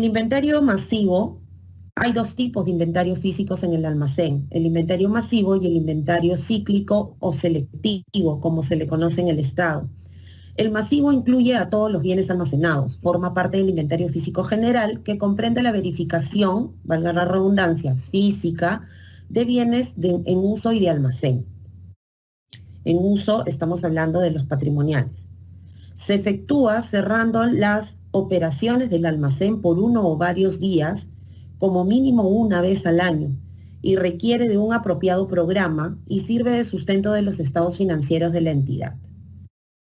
el inventario masivo, hay dos tipos de inventarios físicos en el almacén, el inventario masivo y el inventario cíclico o selectivo, como se le conoce en el Estado. El masivo incluye a todos los bienes almacenados, forma parte del inventario físico general que comprende la verificación, valga la redundancia, física de bienes en uso y de almacén. En uso estamos hablando de los patrimoniales. Se efectúa cerrando las operaciones del almacén por uno o varios días, como mínimo una vez al año, y requiere de un apropiado programa y sirve de sustento de los estados financieros de la entidad.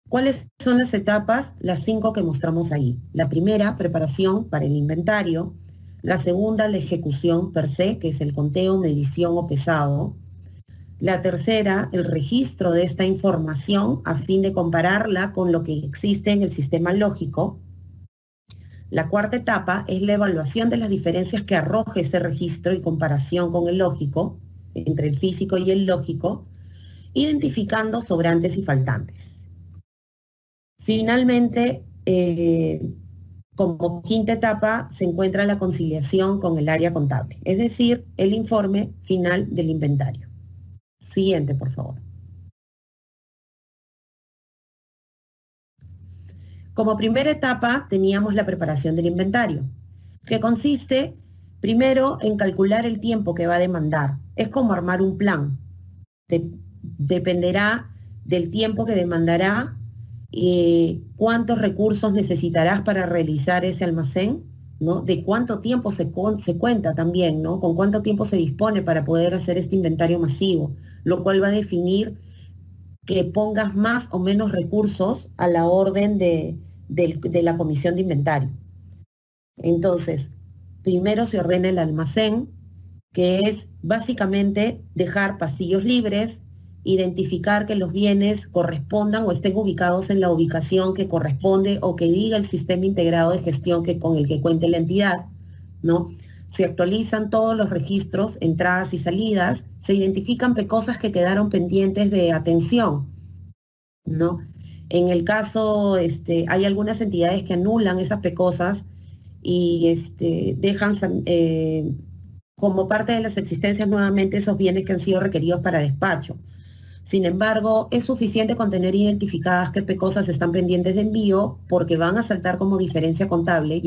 ¿Cuáles son las etapas? Las 5 que mostramos ahí. La primera, preparación para el inventario. La segunda, la ejecución per se, que es el conteo, medición o pesado. La tercera, el registro de esta información a fin de compararla con lo que existe en el sistema lógico. La cuarta etapa es la evaluación de las diferencias que arroje ese registro y comparación con el lógico, entre el físico y el lógico, identificando sobrantes y faltantes. Finalmente, como quinta etapa, se encuentra la conciliación con el área contable, es decir, el informe final del inventario. Siguiente, por favor. Como primera etapa teníamos la preparación del inventario, que consiste primero en calcular el tiempo que va a demandar. Es como armar un plan. Dependerá del tiempo que demandará, cuántos recursos necesitarás para realizar ese almacén, ¿no? De cuánto tiempo se cuenta también, ¿no? Con cuánto tiempo se dispone para poder hacer este inventario masivo, lo cual va a definir que pongas más o menos recursos a la orden de la comisión de inventario. Entonces, primero se ordena el almacén, que es básicamente dejar pasillos libres, identificar que los bienes correspondan o estén ubicados en la ubicación que corresponde o que diga el sistema integrado de gestión con el que cuente la entidad, ¿no? Se actualizan todos los registros, entradas y salidas, se identifican cosas que quedaron pendientes de atención, ¿no? En el caso, hay algunas entidades que anulan esas cosas y dejan como parte de las existencias nuevamente esos bienes que han sido requeridos para despacho. Sin embargo, es suficiente con tener identificadas qué cosas están pendientes de envío porque van a saltar como diferencia contable,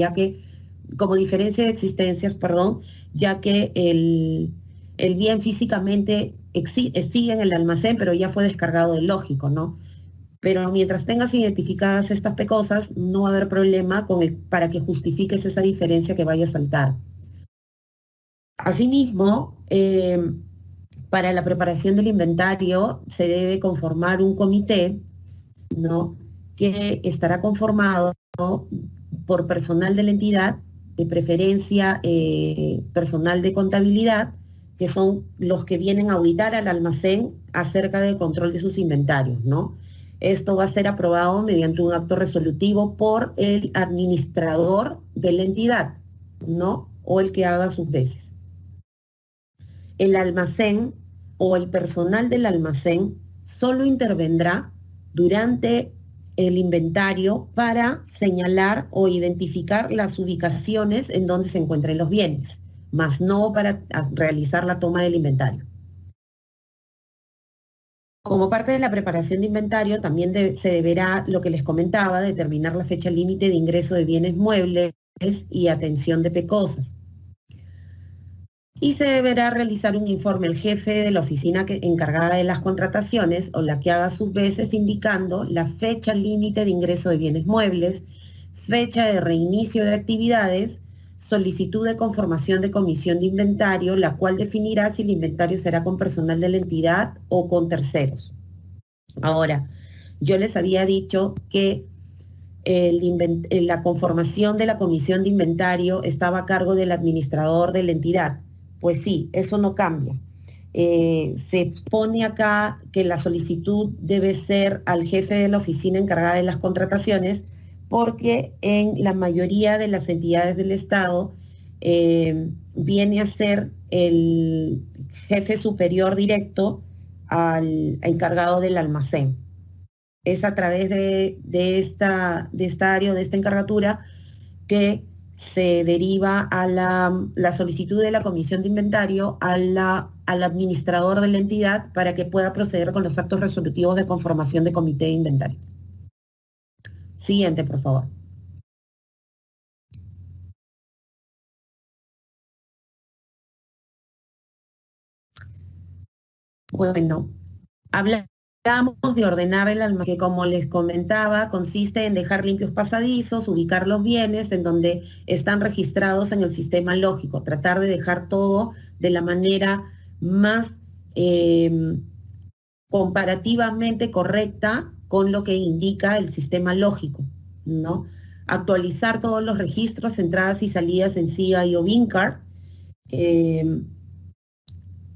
como diferencia de existencias, perdón, ya que el bien físicamente sigue en el almacén, pero ya fue descargado del lógico, ¿no? Pero mientras tengas identificadas estas cosas, no va a haber problema para que justifiques esa diferencia que vaya a saltar. Asimismo, para la preparación del inventario se debe conformar un comité, ¿no? Que estará conformado, ¿no?, por personal de la entidad, de preferencia personal de contabilidad, que son los que vienen a auditar al almacén acerca del control de sus inventarios, ¿no? Esto va a ser aprobado mediante un acto resolutivo por el administrador de la entidad, ¿no? O el que haga sus veces. El almacén o el personal del almacén solo intervendrá durante el inventario para señalar o identificar las ubicaciones en donde se encuentren los bienes, más no para realizar la toma del inventario. Como parte de la preparación de inventario, también se deberá, lo que les comentaba, determinar la fecha límite de ingreso de bienes muebles y atención de cosas. Y se deberá realizar un informe al jefe de la oficina encargada de las contrataciones o la que haga sus veces, indicando la fecha límite de ingreso de bienes muebles, fecha de reinicio de actividades, solicitud de conformación de comisión de inventario, la cual definirá si el inventario será con personal de la entidad o con terceros. Ahora, yo les había dicho que la conformación de la comisión de inventario estaba a cargo del administrador de la entidad. Pues sí, eso no cambia. Se pone acá que la solicitud debe ser al jefe de la oficina encargada de las contrataciones, porque en la mayoría de las entidades del Estado viene a ser el jefe superior directo al encargado del almacén. Es a través de esta área, de esta encargatura, que se deriva a la solicitud de la comisión de inventario al administrador de la entidad para que pueda proceder con los actos resolutivos de conformación de comité de inventario. Siguiente, por favor. Bueno, hablamos de ordenar el almacén, que como les comentaba, consiste en dejar limpios pasadizos, ubicar los bienes en donde están registrados en el sistema lógico, tratar de dejar todo de la manera más comparativamente correcta con lo que indica el sistema lógico, ¿no? Actualizar todos los registros, entradas y salidas en SIGA y OBINCAR,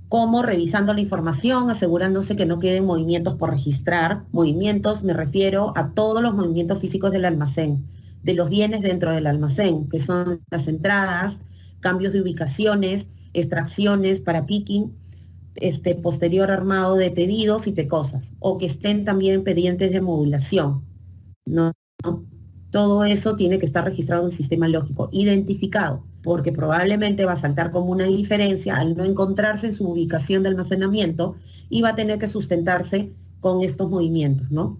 como revisando la información, asegurándose que no queden movimientos por registrar. Movimientos, me refiero a todos los movimientos físicos del almacén, de los bienes dentro del almacén, que son las entradas, cambios de ubicaciones, extracciones para picking, posterior armado de pedidos y pecosas, o que estén también pendientes de modulación, ¿no? Todo eso tiene que estar registrado en el sistema lógico, identificado, porque probablemente va a saltar como una diferencia al no encontrarse en su ubicación de almacenamiento y va a tener que sustentarse con estos movimientos, ¿no?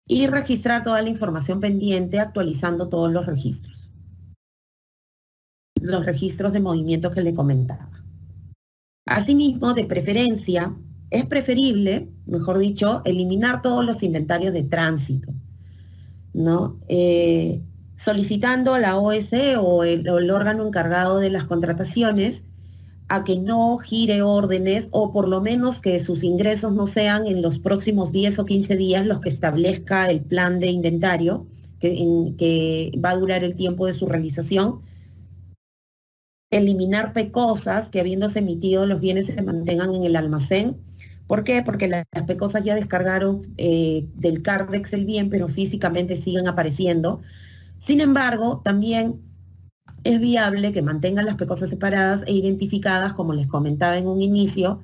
Y registrar toda la información pendiente actualizando todos los registros de movimiento que le comentaba. Asimismo, de preferencia, es preferible, mejor dicho, eliminar todos los inventarios de tránsito, ¿no? Solicitando a la OS o el órgano encargado de las contrataciones a que no gire órdenes o por lo menos que sus ingresos no sean en los próximos 10 o 15 días los que establezca el plan de inventario que va a durar el tiempo de su realización. Eliminar pecosas que habiéndose emitido los bienes se mantengan en el almacén. ¿Por qué? Porque las pecosas ya descargaron del CARDEX el bien, pero físicamente siguen apareciendo. Sin embargo, también es viable que mantengan las pecosas separadas e identificadas, como les comentaba en un inicio,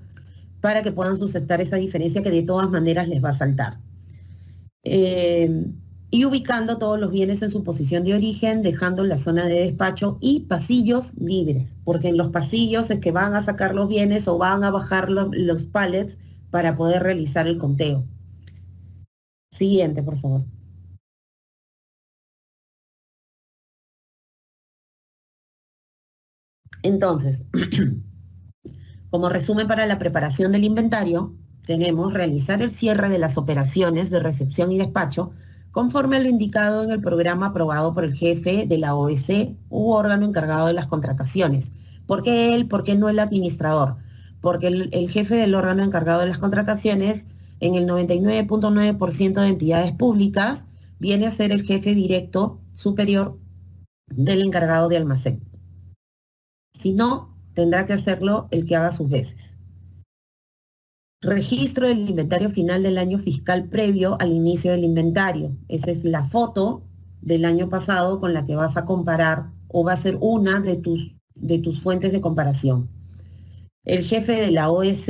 para que puedan sustentar esa diferencia que de todas maneras les va a saltar. Y ubicando todos los bienes en su posición de origen, dejando la zona de despacho y pasillos libres, porque en los pasillos es que van a sacar los bienes o van a bajar los pallets para poder realizar el conteo. Siguiente, por favor. Entonces, como resumen para la preparación del inventario, tenemos realizar el cierre de las operaciones de recepción y despacho conforme a lo indicado en el programa aprobado por el jefe de la OS u órgano encargado de las contrataciones. ¿Por qué él? ¿Por qué no el administrador? Porque el jefe del órgano encargado de las contrataciones, en el 99.9% de entidades públicas, viene a ser el jefe directo superior del encargado de almacén. Si no, tendrá que hacerlo el que haga sus veces. Registro del inventario final del año fiscal previo al inicio del inventario. Esa es la foto del año pasado con la que vas a comparar o va a ser una de tus fuentes de comparación. El jefe de la OS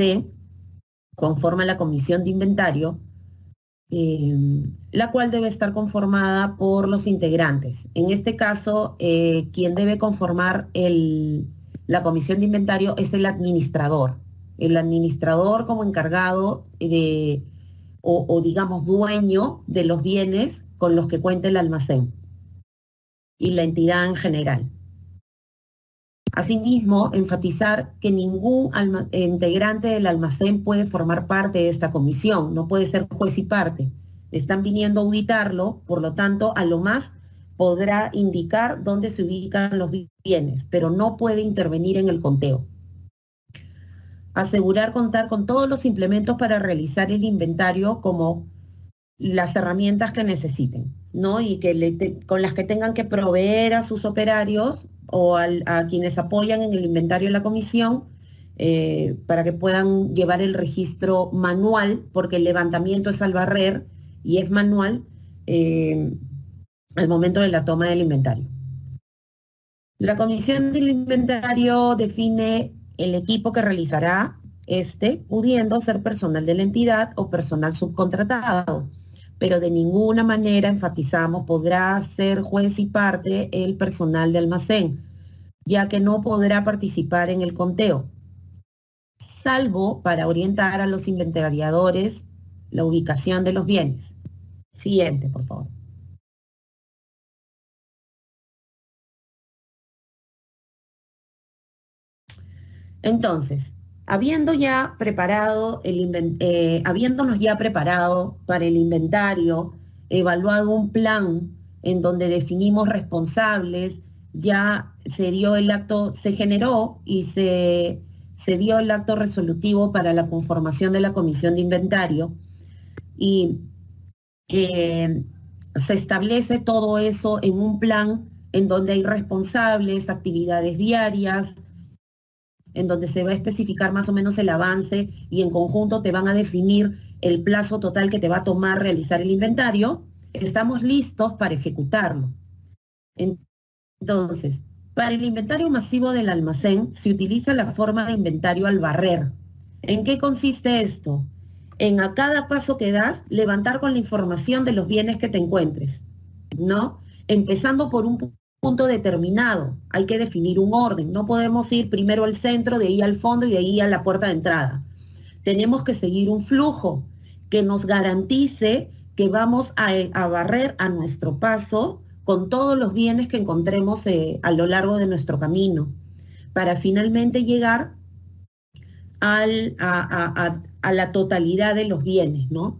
conforma la comisión de inventario, la cual debe estar conformada por los integrantes. En este caso, quien debe conformar la comisión de inventario es el administrador. El administrador como encargado o digamos dueño de los bienes con los que cuenta el almacén y la entidad en general. Asimismo, enfatizar que ningún integrante del almacén puede formar parte de esta comisión, no puede ser juez y parte. Están viniendo a auditarlo, por lo tanto, a lo más podrá indicar dónde se ubican los bienes, pero no puede intervenir en el conteo. Asegurar contar con todos los implementos para realizar el inventario, como las herramientas que necesiten, ¿no? Y con las que tengan que proveer a sus operarios o a quienes apoyan en el inventario de la comisión, para que puedan llevar el registro manual, porque el levantamiento es al barrer y es manual al momento de la toma del inventario. La comisión del inventario define el equipo que realizará pudiendo ser personal de la entidad o personal subcontratado. pero de ninguna manera, enfatizamos, podrá ser juez y parte el personal de almacén, ya que no podrá participar en el conteo, salvo para orientar a los inventariadores la ubicación de los bienes. Siguiente, por favor. Entonces, habiéndonos ya preparado para el inventario, evaluado un plan en donde definimos responsables, ya se dio el acto, se generó y se dio el acto resolutivo para la conformación de la comisión de inventario y eh, se establece todo eso en un plan en donde hay responsables, actividades diarias, en donde se va a especificar más o menos el avance y en conjunto te van a definir el plazo total que te va a tomar realizar el inventario, estamos listos para ejecutarlo. Entonces, para el inventario masivo del almacén se utiliza la forma de inventario al barrer. ¿En qué consiste esto? En a cada paso que das, levantar con la información de los bienes que te encuentres, ¿no? Empezando por un punto determinado, hay que definir un orden, no podemos ir primero al centro, de ahí al fondo y de ahí a la puerta de entrada. Tenemos que seguir un flujo que nos garantice que vamos a barrer a nuestro paso con todos los bienes que encontremos a lo largo de nuestro camino, para finalmente llegar a la totalidad de los bienes, ¿no?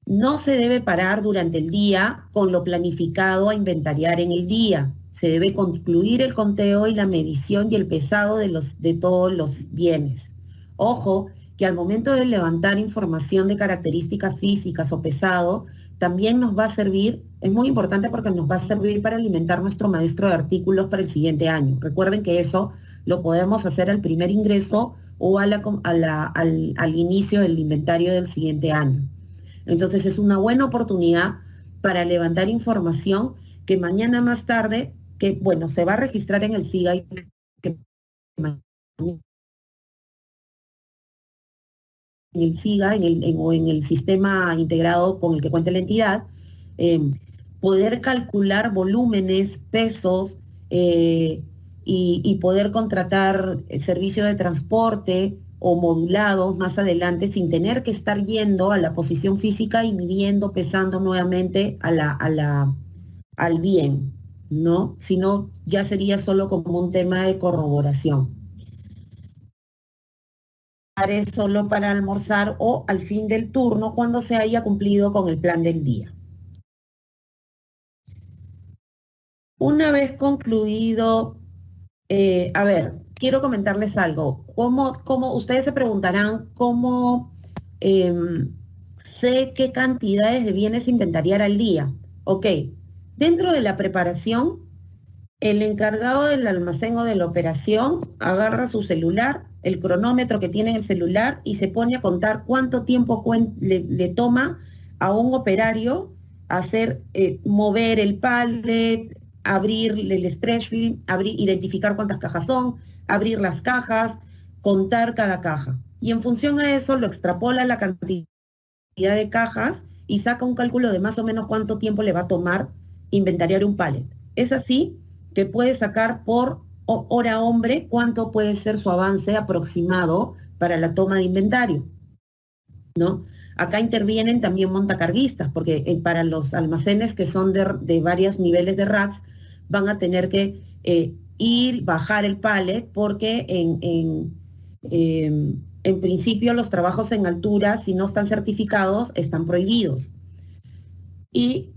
No se debe parar durante el día con lo planificado a inventariar en el día. Se debe concluir el conteo y la medición y el pesado de todos los bienes. Ojo, que al momento de levantar información de características físicas o pesado, también nos va a servir, es muy importante porque nos va a servir para alimentar nuestro maestro de artículos para el siguiente año. Recuerden que eso lo podemos hacer al primer ingreso o al inicio del inventario del siguiente año. Entonces es una buena oportunidad para levantar información que mañana más tarde, que bueno, se va a registrar en el SIGA y que en el SIGA o en el sistema integrado con el que cuenta la entidad, poder calcular volúmenes, pesos y poder contratar el servicio de transporte o modulados más adelante sin tener que estar yendo a la posición física y midiendo, pesando nuevamente al bien, ¿no? Sino ya sería solo como un tema de corroboración. Solo para almorzar o al fin del turno cuando se haya cumplido con el plan del día. Una vez concluido, a ver, quiero comentarles algo. ¿Cómo ustedes se preguntarán cómo sé qué cantidades de bienes inventariar al día? Ok, dentro de la preparación, el encargado del almacén o de la operación agarra su celular, el cronómetro que tiene en el celular y se pone a contar cuánto tiempo le toma a un operario hacer, mover el pallet, abrir el stretch film, identificar cuántas cajas son, abrir las cajas, contar cada caja. Y en función a eso lo extrapola la cantidad de cajas y saca un cálculo de más o menos cuánto tiempo le va a tomar inventariar un pallet. Es así que puede sacar por hora hombre cuánto puede ser su avance aproximado para la toma de inventario, ¿no? Acá intervienen también montacarguistas, porque para los almacenes que son de varios niveles de racks van a tener que ir, bajar el pallet, porque en principio los trabajos en altura, si no están certificados, están prohibidos. Y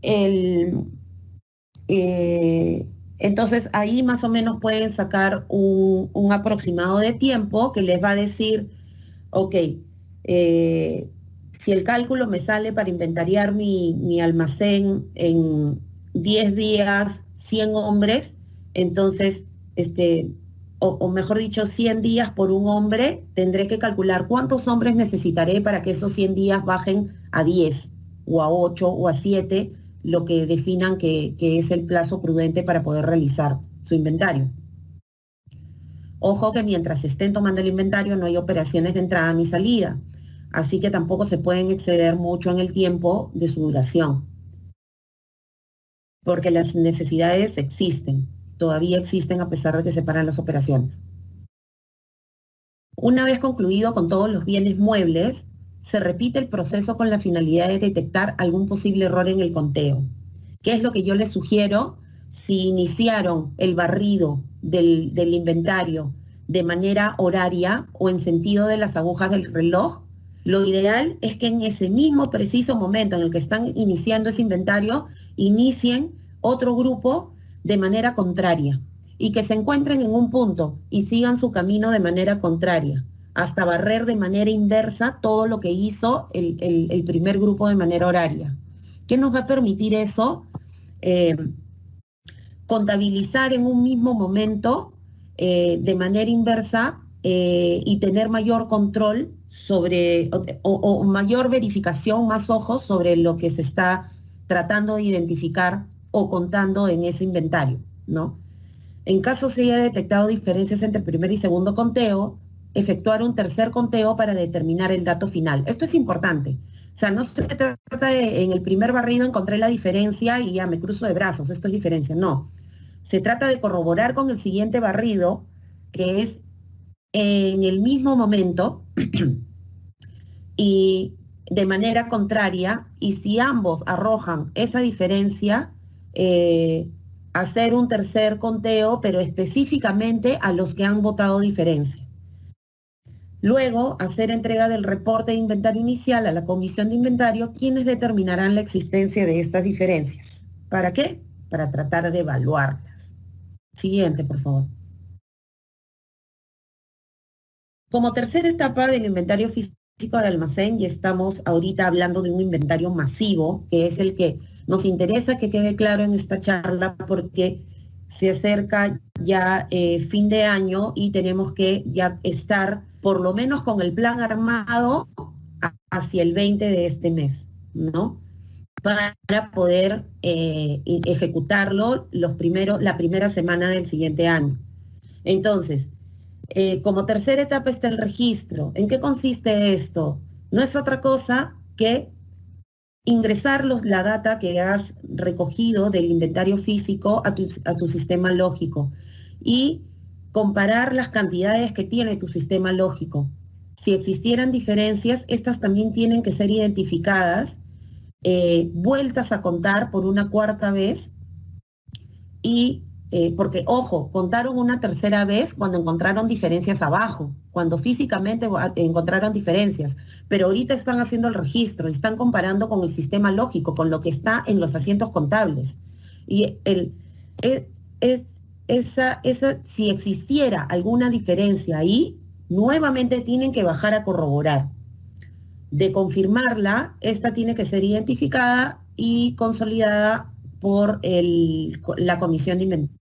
entonces ahí más o menos pueden sacar un aproximado de tiempo que les va a decir, ok, si el cálculo me sale para inventariar mi almacén en 10 días, 100 hombres, entonces, o mejor dicho, 100 días por un hombre, tendré que calcular cuántos hombres necesitaré para que esos 100 días bajen a 10 o a 8 o a 7, lo que definan que es el plazo prudente para poder realizar su inventario. Ojo que mientras estén tomando el inventario no hay operaciones de entrada ni salida. así que tampoco se pueden exceder mucho en el tiempo de su duración, porque las necesidades existen, todavía existen a pesar de que se paran las operaciones. Una vez concluido con todos los bienes muebles, se repite el proceso con la finalidad de detectar algún posible error en el conteo. ¿Qué es lo que yo les sugiero? Si iniciaron el barrido del inventario de manera horaria o en sentido de las agujas del reloj, lo ideal es que en ese mismo preciso momento en el que están iniciando ese inventario, inicien otro grupo de manera contraria y que se encuentren en un punto y sigan su camino de manera contraria, hasta barrer de manera inversa todo lo que hizo el primer grupo de manera horaria. ¿Qué nos va a permitir eso? Contabilizar en un mismo momento de manera inversa y tener mayor control sobre, o mayor verificación, más ojos sobre lo que se está tratando de identificar o contando en ese inventario, ¿no? En caso se haya detectado diferencias entre el primer y segundo conteo, efectuar un tercer conteo para determinar el dato final. Esto es importante. O sea, no se trata de en el primer barrido encontré la diferencia y ya me cruzo de brazos, esto es diferencia. No. Se trata de corroborar con el siguiente barrido, que es en el mismo momento y de manera contraria, y si ambos arrojan esa diferencia, hacer un tercer conteo, pero específicamente a los que han votado diferencia. Luego, hacer entrega del reporte de inventario inicial a la comisión de inventario, quienes determinarán la existencia de estas diferencias. ¿Para qué? Para tratar de evaluarlas. Siguiente, por favor. Como tercera etapa del inventario físico de almacén, y estamos ahorita hablando de un inventario masivo, que es el que nos interesa que quede claro en esta charla, porque se acerca ya fin de año y tenemos que ya estar por lo menos con el plan armado hacia el 20 de este mes, ¿no? Para poder ejecutarlo la primera semana del siguiente año. Entonces, como tercera etapa está el registro. ¿En qué consiste esto? No es otra cosa que ingresar la data que has recogido del inventario físico a tu sistema lógico y comparar las cantidades que tiene tu sistema lógico. Si existieran diferencias, estas también tienen que ser identificadas, vueltas a contar por una cuarta vez y porque, ojo, contaron una tercera vez cuando encontraron diferencias abajo, cuando físicamente encontraron diferencias, pero ahorita están haciendo el registro, están comparando con el sistema lógico, con lo que está en los asientos contables. Y si existiera alguna diferencia ahí, nuevamente tienen que bajar a corroborar. De confirmarla, esta tiene que ser identificada y consolidada por la comisión de inventario.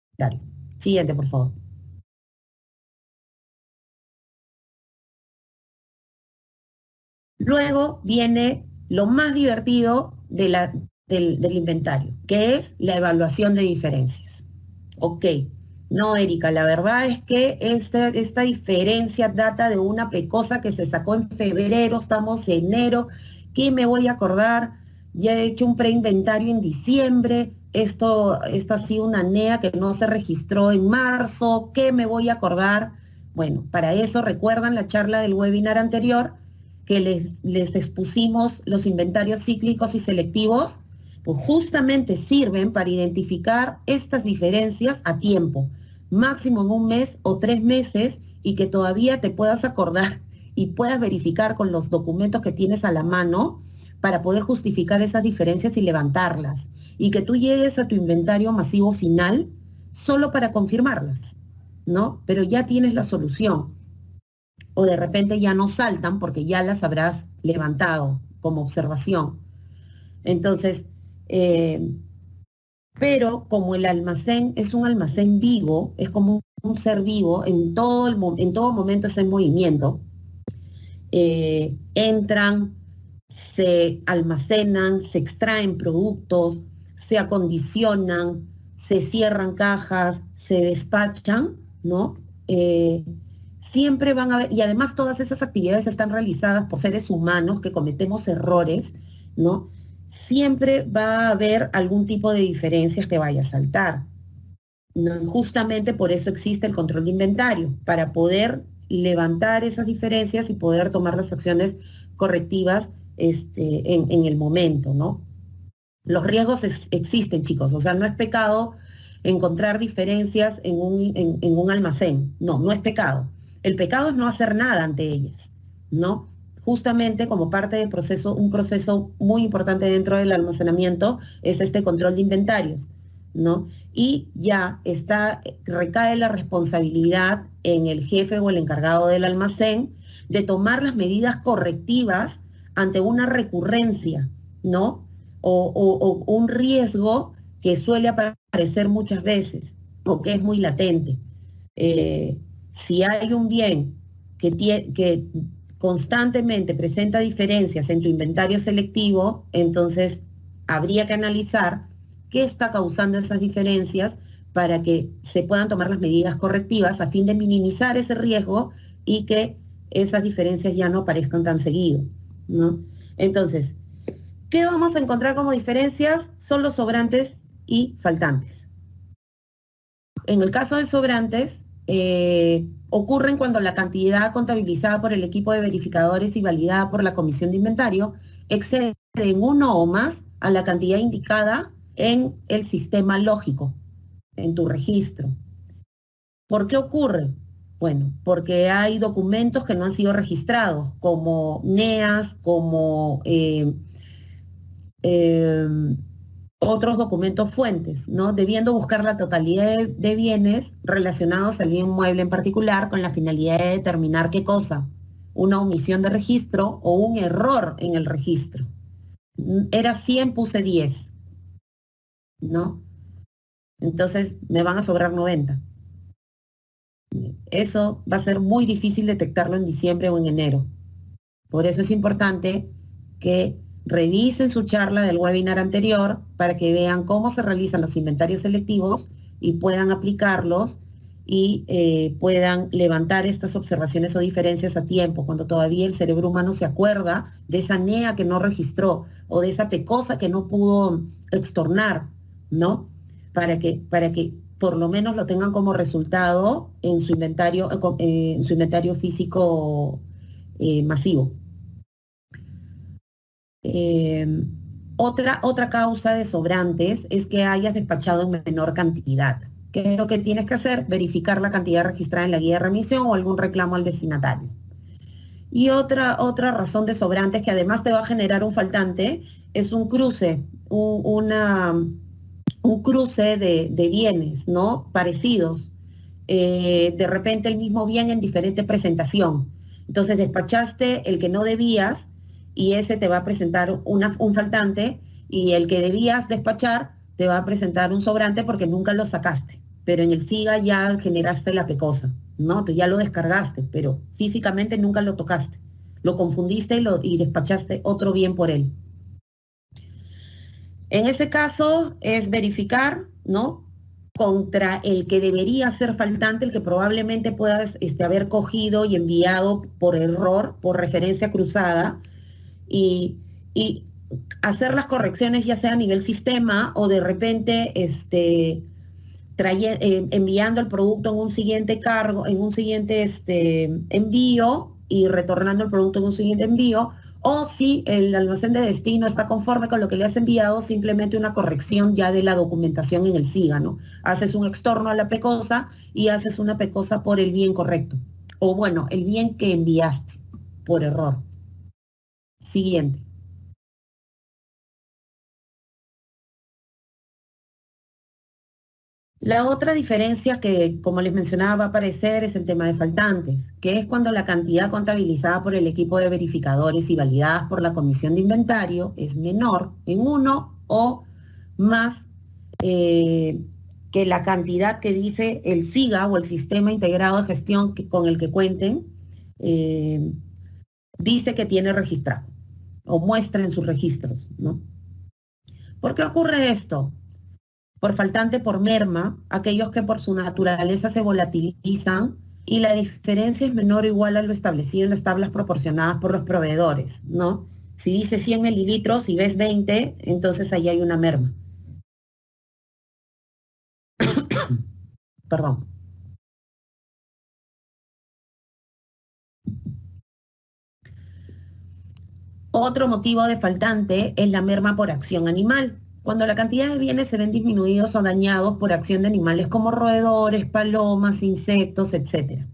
Siguiente, por favor. Luego viene lo más divertido del inventario, que es la evaluación de diferencias. Ok, no, Erika, la verdad es que esta diferencia data de una cosa que se sacó en febrero, estamos en enero, ¿qué me voy a acordar? Ya he hecho un preinventario en diciembre, esto ha sido una NEA que no se registró en marzo, ¿qué me voy a acordar? Bueno, para eso recuerdan la charla del webinar anterior que les expusimos los inventarios cíclicos y selectivos, pues justamente sirven para identificar estas diferencias a tiempo, máximo en un mes o 3 meses, y que todavía te puedas acordar y puedas verificar con los documentos que tienes a la mano para poder justificar esas diferencias y levantarlas, y que tú llegues a tu inventario masivo final solo para confirmarlas, ¿no? Pero ya tienes la solución. O de repente ya no saltan porque ya las habrás levantado como observación. Entonces, pero como el almacén es un almacén vivo, es como un ser vivo, en todo momento está en movimiento, entran, se almacenan, se extraen productos, se acondicionan, se cierran cajas, se despachan, ¿no? siempre van a haber, y además todas esas actividades están realizadas por seres humanos que cometemos errores, ¿no? Siempre va a haber algún tipo de diferencias que vaya a saltar. ¿No? Justamente por eso existe el control de inventario, para poder levantar esas diferencias y poder tomar las acciones correctivas en el momento, ¿no? Los riesgos existen, chicos, o sea, no es pecado encontrar diferencias en un almacén, no, no es pecado. El pecado es no hacer nada ante ellas, ¿no? Justamente como parte del proceso, un proceso muy importante dentro del almacenamiento es este control de inventarios, ¿no? Y ya recae la responsabilidad en el jefe o el encargado del almacén de tomar las medidas correctivas ante una recurrencia, ¿no? O un riesgo que suele aparecer muchas veces o que es muy latente. Eh, si hay un bien que constantemente presenta diferencias en tu inventario selectivo, entonces habría que analizar qué está causando esas diferencias para que se puedan tomar las medidas correctivas a fin de minimizar ese riesgo y que esas diferencias ya no aparezcan tan seguido, ¿no? Entonces, ¿qué vamos a encontrar como diferencias? Son los sobrantes y faltantes. En el caso de sobrantes, ocurren cuando la cantidad contabilizada por el equipo de verificadores y validada por la comisión de inventario excede en uno o más a la cantidad indicada en el sistema lógico, en tu registro. ¿Por qué ocurre? Bueno, porque hay documentos que no han sido registrados, como NEAs, como otros documentos fuentes, ¿no? Debiendo buscar la totalidad de bienes relacionados al bien mueble en particular con la finalidad de determinar qué cosa, una omisión de registro o un error en el registro. Era 100, puse 10, ¿no? Entonces me van a sobrar 90. Eso va a ser muy difícil detectarlo en diciembre o en enero. Por eso es importante que revisen su charla del webinar anterior para que vean cómo se realizan los inventarios selectivos y puedan aplicarlos y puedan levantar estas observaciones o diferencias a tiempo, cuando todavía el cerebro humano se acuerda de esa NEA que no registró o de esa PECOSA que no pudo extornar, ¿no? Para que por lo menos lo tengan como resultado en su inventario físico masivo. Eh, otra causa de sobrantes es que hayas despachado en menor cantidad. ¿Qué es lo que tienes que hacer? Verificar la cantidad registrada en la guía de remisión o algún reclamo al destinatario. Y otra razón de sobrantes que además te va a generar un faltante es un cruce, un cruce de bienes, ¿no? Parecidos. De repente el mismo bien en diferente presentación. Entonces despachaste el que no debías y ese te va a presentar un faltante y el que debías despachar te va a presentar un sobrante porque nunca lo sacaste. Pero en el SIGA ya generaste la pecosa, ¿no? Tú ya lo descargaste, pero físicamente nunca lo tocaste. Lo confundiste y despachaste otro bien por él. En ese caso es verificar, ¿no? Contra el que debería ser faltante, el que probablemente puedas haber cogido y enviado por error, por referencia cruzada, y, y hacer las correcciones ya sea a nivel sistema o de repente enviando el producto en un siguiente cargo, en un siguiente envío y retornando el producto en un siguiente envío, o si el almacén de destino está conforme con lo que le has enviado, simplemente una corrección ya de la documentación en el SIGA, ¿no? Haces un extorno a la PECOSA y haces una PECOSA por el bien correcto. O bueno, el bien que enviaste por error. Siguiente. La otra diferencia que, como les mencionaba, va a aparecer es el tema de faltantes, que es cuando la cantidad contabilizada por el equipo de verificadores y validadas por la comisión de inventario es menor en uno o más que la cantidad que dice el SIGA o el Sistema Integrado de Gestión con el que cuenten, dice que tiene registrado o muestra en sus registros, ¿no? ¿Por qué ocurre esto? Por faltante, por merma, aquellos que por su naturaleza se volatilizan y la diferencia es menor o igual a lo establecido en las tablas proporcionadas por los proveedores, ¿no? Si dice 100 mililitros y ves 20, entonces ahí hay una merma. Perdón. Otro motivo de faltante es la merma por acción animal. Cuando la cantidad de bienes se ven disminuidos o dañados por acción de animales como roedores, palomas, insectos, etc.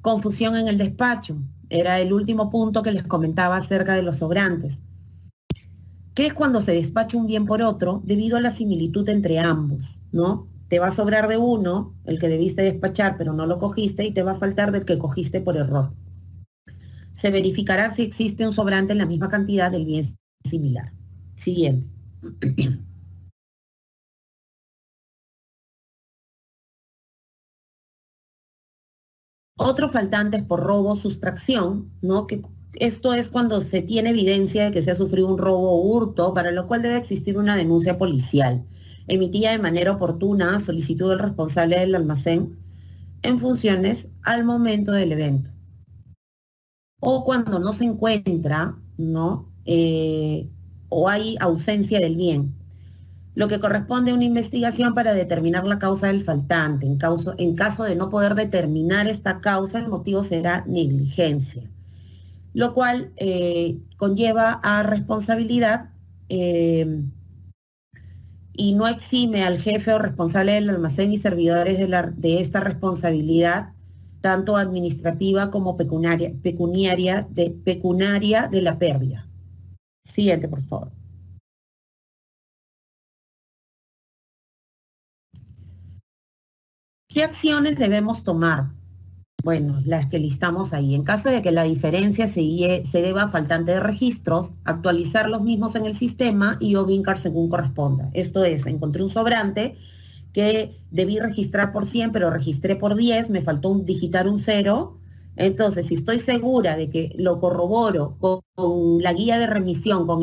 Confusión en el despacho. Era el último punto que les comentaba acerca de los sobrantes. ¿Qué es cuando se despacha un bien por otro debido a la similitud entre ambos? ¿No? Te va a sobrar de uno, el que debiste despachar pero no lo cogiste, y te va a faltar del que cogiste por error. Se verificará si existe un sobrante en la misma cantidad del bien similar. Siguiente. Otro faltante es por robo o sustracción, ¿no? Que esto es cuando se tiene evidencia de que se ha sufrido un robo o hurto, para lo cual debe existir una denuncia policial, emitida de manera oportuna a solicitud del responsable del almacén en funciones al momento del evento. O cuando no se encuentra, ¿no? O hay ausencia del bien, lo que corresponde a una investigación para determinar la causa del faltante. En caso de no poder determinar esta causa, el motivo será negligencia, lo cual conlleva a responsabilidad y no exime al jefe o responsable del almacén y servidores de esta responsabilidad, tanto administrativa como pecuniaria de la pérdida. Siguiente, por favor. ¿Qué acciones debemos tomar? Bueno, las que listamos ahí. En caso de que la diferencia se deba a faltante de registros, actualizar los mismos en el sistema y o vincar según corresponda. Esto es, encontré un sobrante que debí registrar por 100, pero registré por 10, me faltó digitar un 0. Entonces, si estoy segura de que lo corroboro con la guía de remisión con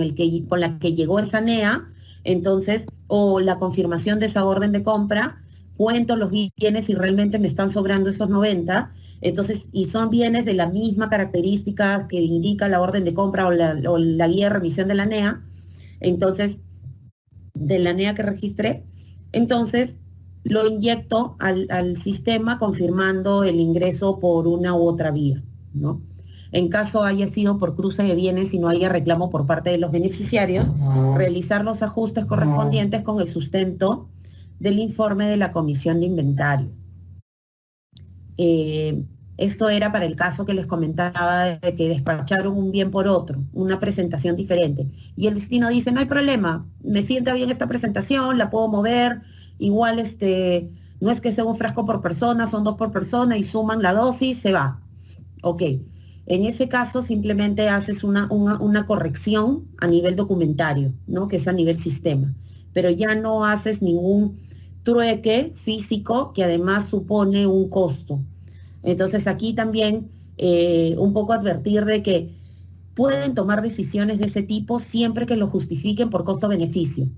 la que llegó esa NEA, entonces, o la confirmación de esa orden de compra, cuento los bienes y realmente me están sobrando esos 90, entonces, y son bienes de la misma característica que indica la orden de compra o la guía de remisión de la NEA, entonces, de la NEA que registré, entonces lo inyecto al sistema confirmando el ingreso por una u otra vía, ¿no? En caso haya sido por cruce de bienes y no haya reclamo por parte de los beneficiarios, realizar los ajustes correspondientes con el sustento del informe de la Comisión de Inventario. Esto era para el caso que les comentaba de que despacharon un bien por otro, una presentación diferente. Y el destino dice, no hay problema, me sienta bien esta presentación, la puedo mover, igual no es que sea un frasco por persona, son 2 por persona y suman la dosis, se va. Ok, en ese caso simplemente haces una corrección a nivel documentario, ¿no? Que es a nivel sistema, pero ya no haces ningún trueque físico que además supone un costo. Entonces aquí también un poco advertir de que pueden tomar decisiones de ese tipo siempre que lo justifiquen por costo-beneficio.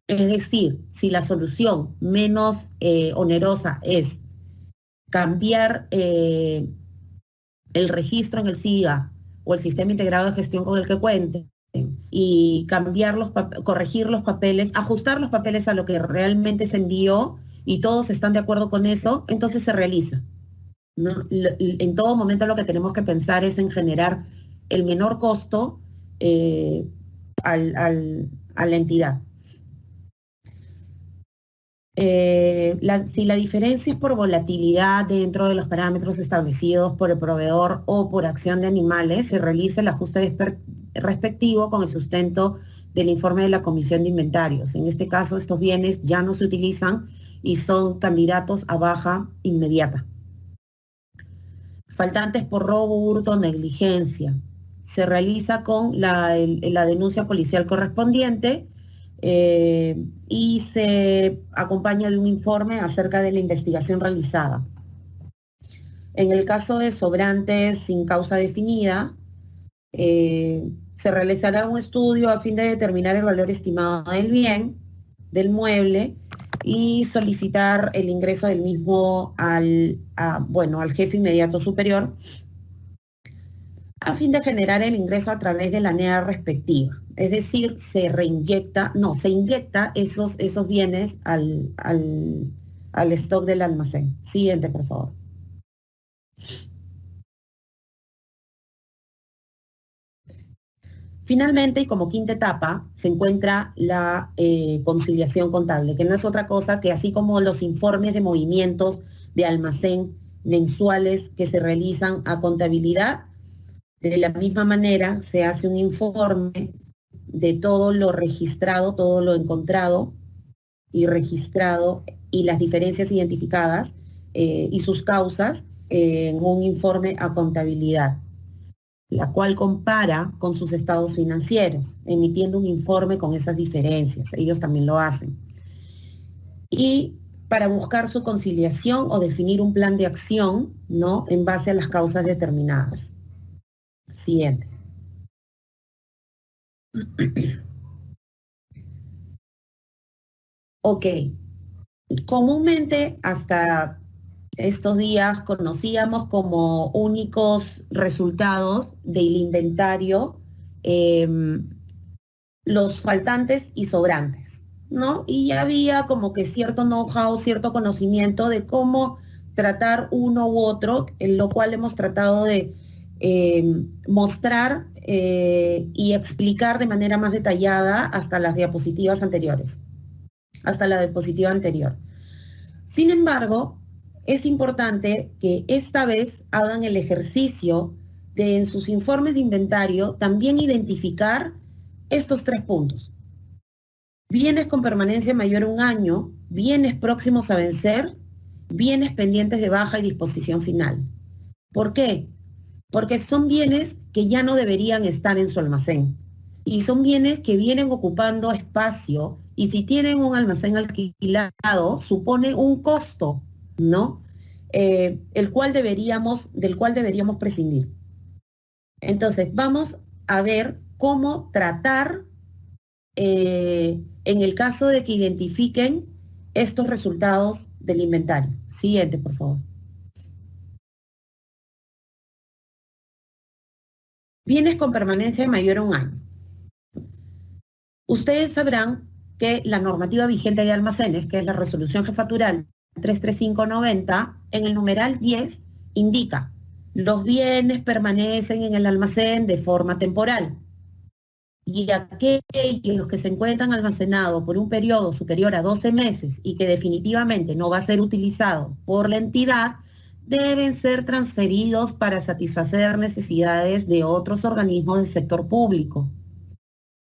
Es decir, si la solución menos onerosa es cambiar el registro en el SIGA o el sistema integrado de gestión con el que cuenten y corregir los papeles, ajustar los papeles a lo que realmente se envió y todos están de acuerdo con eso, entonces se realiza, ¿no? En todo momento lo que tenemos que pensar es en generar el menor costo a la entidad. Si la diferencia es por volatilidad dentro de los parámetros establecidos por el proveedor o por acción de animales, se realiza el ajuste respectivo con el sustento del informe de la Comisión de Inventarios. En este caso, estos bienes ya no se utilizan y son candidatos a baja inmediata. Faltantes por robo, hurto, negligencia. Se realiza con la denuncia policial correspondiente y se acompaña de un informe acerca de la investigación realizada. En el caso de sobrantes sin causa definida, se realizará un estudio a fin de determinar el valor estimado del bien, del mueble, y solicitar el ingreso del mismo al jefe inmediato superior a fin de generar el ingreso a través de la NEA respectiva. Es decir, se inyecta esos bienes al stock del almacén. Siguiente, por favor. Finalmente, y como quinta etapa, se encuentra la conciliación contable, que no es otra cosa que, así como los informes de movimientos de almacén mensuales que se realizan a contabilidad, de la misma manera se hace un informe de todo lo registrado, todo lo encontrado y registrado y las diferencias identificadas y sus causas en un informe a contabilidad, la cual compara con sus estados financieros, emitiendo un informe con esas diferencias. Ellos también lo hacen. Y para buscar su conciliación o definir un plan de acción, ¿no?, en base a las causas determinadas. Siguiente. Ok. Comúnmente hasta estos días conocíamos como únicos resultados del inventario los faltantes y sobrantes, ¿no? Y ya había como que cierto know-how, cierto conocimiento de cómo tratar uno u otro, en lo cual hemos tratado de mostrar y explicar de manera más detallada hasta las diapositivas anteriores, hasta la diapositiva anterior. Sin embargo, es importante que esta vez hagan el ejercicio de, en sus informes de inventario, también identificar estos 3 puntos. Bienes con permanencia mayor a 1 año, bienes próximos a vencer, bienes pendientes de baja y disposición final. ¿Por qué? Porque son bienes que ya no deberían estar en su almacén. Y son bienes que vienen ocupando espacio, y si tienen un almacén alquilado, supone un costo, ¿no? Del cual deberíamos prescindir. Entonces, vamos a ver cómo tratar, en el caso de que identifiquen estos resultados del inventario. Siguiente, por favor. Bienes con permanencia mayor a 1 año. Ustedes sabrán que la normativa vigente de almacenes, que es la resolución jefatural 33590, en el numeral 10 indica: los bienes permanecen en el almacén de forma temporal, y aquellos que se encuentran almacenados por un periodo superior a 12 meses y que definitivamente no va a ser utilizado por la entidad, deben ser transferidos para satisfacer necesidades de otros organismos del sector público.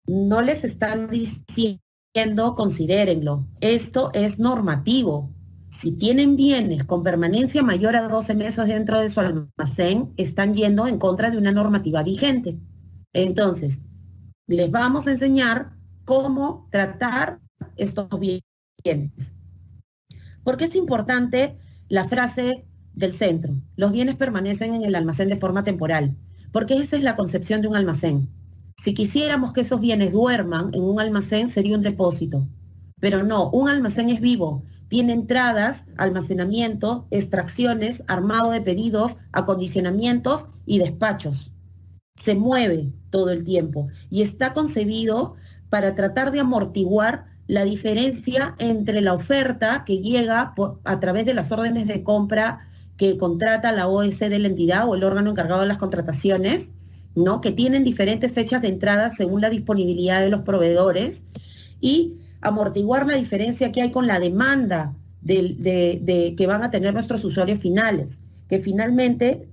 No les están diciendo considérenlo. Esto es normativo. Si tienen bienes con permanencia mayor a 12 meses dentro de su almacén, están yendo en contra de una normativa vigente. Entonces, les vamos a enseñar cómo tratar estos bienes. ¿Por qué es importante la frase del centro? Los bienes permanecen en el almacén de forma temporal, porque esa es la concepción de un almacén. Si quisiéramos que esos bienes duerman en un almacén, sería un depósito. Pero no, un almacén es vivo. Tiene entradas, almacenamiento, extracciones, armado de pedidos, acondicionamientos y despachos. Se mueve todo el tiempo y está concebido para tratar de amortiguar la diferencia entre la oferta que llega a través de las órdenes de compra que contrata la OS de la entidad o el órgano encargado de las contrataciones, ¿no?, que tienen diferentes fechas de entrada según la disponibilidad de los proveedores, y amortiguar la diferencia que hay con la demanda que van a tener nuestros usuarios finales, que finalmente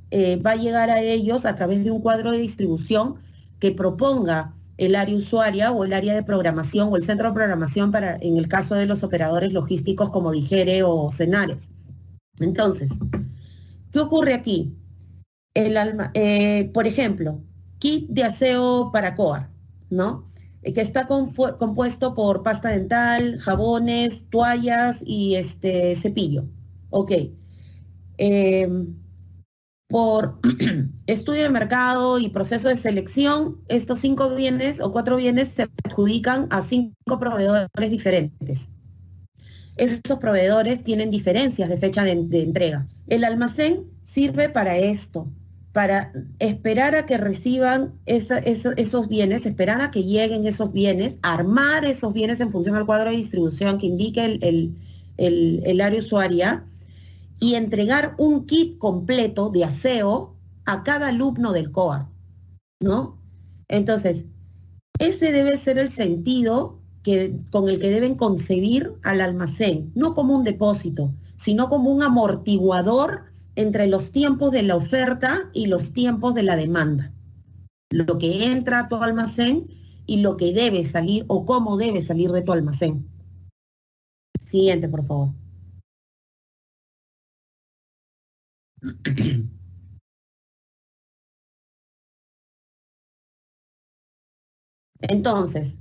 va a llegar a ellos a través de un cuadro de distribución que proponga el área usuaria o el área de programación o el centro de programación en el caso de los operadores logísticos como Digere o Cenares. Entonces, ¿qué ocurre aquí? Por ejemplo, kit de aseo para COAR, ¿no?, que está compuesto por pasta dental, jabones, toallas y cepillo. Ok. Por estudio de mercado y proceso de selección, estos 5 bienes o 4 bienes se adjudican a 5 proveedores diferentes. Esos proveedores tienen diferencias de fecha de entrega. El almacén sirve para esto, para esperar a que reciban esos bienes, esperar a que lleguen esos bienes, armar esos bienes en función al cuadro de distribución que indique el área usuaria y entregar un kit completo de aseo a cada alumno del COA, ¿no? Entonces, ese debe ser el sentido con el que deben concebir al almacén, no como un depósito, sino como un amortiguador entre los tiempos de la oferta y los tiempos de la demanda. Lo que entra a tu almacén y lo que debe salir o cómo debe salir de tu almacén. Siguiente, por favor. Entonces,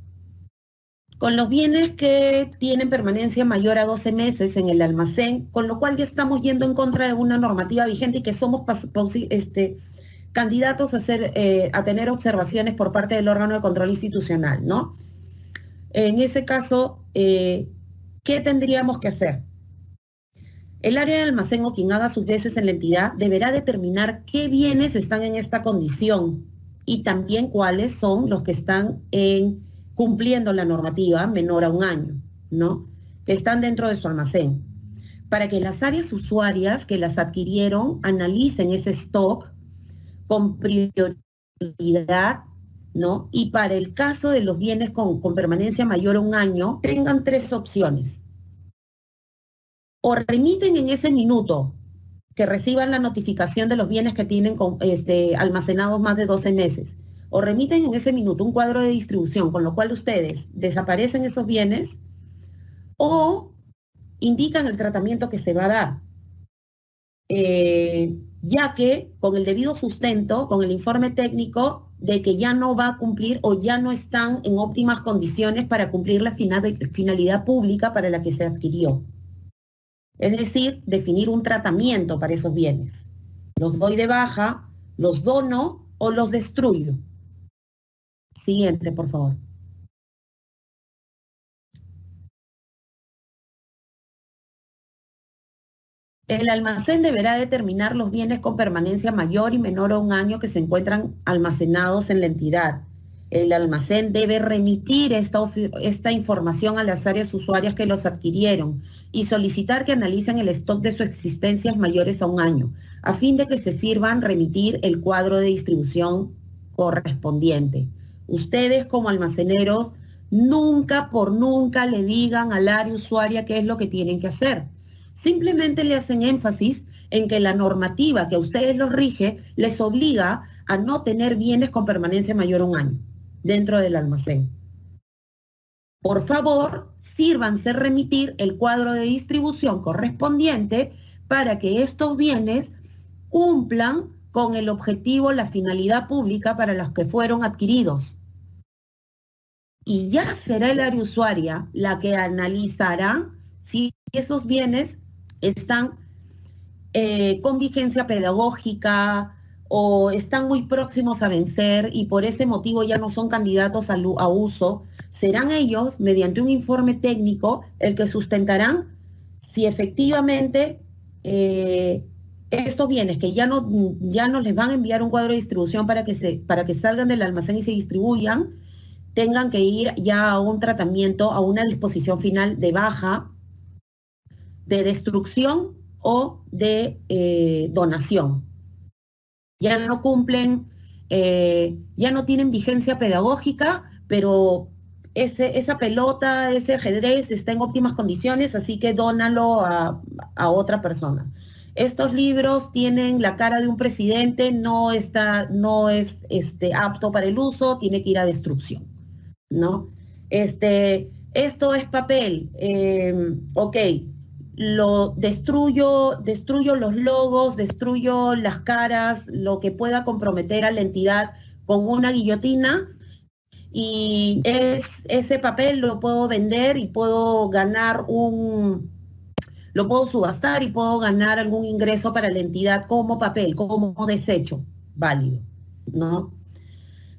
con los bienes que tienen permanencia mayor a 12 meses en el almacén, con lo cual ya estamos yendo en contra de una normativa vigente y que somos candidatos a tener observaciones por parte del órgano de control institucional, ¿no? En ese caso, ¿qué tendríamos que hacer? El área de almacén o quien haga sus veces en la entidad deberá determinar qué bienes están en esta condición y también cuáles son los que están cumpliendo la normativa menor a un año, ¿no? Que están dentro de su almacén. Para que las áreas usuarias que las adquirieron analicen ese stock con prioridad, ¿no? Y para el caso de los bienes con permanencia mayor a un año, tengan tres opciones. O remiten en ese minuto que reciban la notificación de los bienes que tienen almacenados más de 12 meses, o remiten en ese minuto un cuadro de distribución, con lo cual ustedes desaparecen esos bienes, o indican el tratamiento que se va a dar. Ya que con el debido sustento, con el informe técnico de que ya no va a cumplir o ya no están en óptimas condiciones para cumplir la finalidad pública para la que se adquirió. Es decir, definir un tratamiento para esos bienes. Los doy de baja, los dono o los destruyo. Siguiente, por favor. El almacén deberá determinar los bienes con permanencia mayor y menor a un año que se encuentran almacenados en la entidad. El almacén debe remitir esta información a las áreas usuarias que los adquirieron y solicitar que analicen el stock de sus existencias mayores a un año, a fin de que se sirvan remitir el cuadro de distribución correspondiente. Ustedes como almaceneros nunca por nunca le digan al área usuaria qué es lo que tienen que hacer. Simplemente le hacen énfasis en que la normativa que a ustedes los rige les obliga a no tener bienes con permanencia mayor a un año dentro del almacén. Por favor, sírvanse remitir el cuadro de distribución correspondiente para que estos bienes cumplan con el objetivo, la finalidad pública para los que fueron adquiridos. Y ya será el área usuaria la que analizará si esos bienes están con vigencia pedagógica o están muy próximos a vencer y por ese motivo ya no son candidatos a uso. Serán ellos, mediante un informe técnico, el que sustentarán si efectivamente estos bienes que ya no les van a enviar un cuadro de distribución para que salgan del almacén y se distribuyan, tengan que ir ya a un tratamiento, a una disposición final de baja, de destrucción o de donación. Ya no cumplen, ya no tienen vigencia pedagógica, pero esa pelota, ese ajedrez está en óptimas condiciones, así que dónalo a otra persona. Estos libros tienen la cara de un presidente, no es apto para el uso, tiene que ir a destrucción, ¿no? Esto es papel, ok, lo destruyo los logos, destruyo las caras, lo que pueda comprometer a la entidad con una guillotina y ese papel lo puedo vender y puedo ganar lo puedo subastar y puedo ganar algún ingreso para la entidad como papel, como desecho válido, ¿no?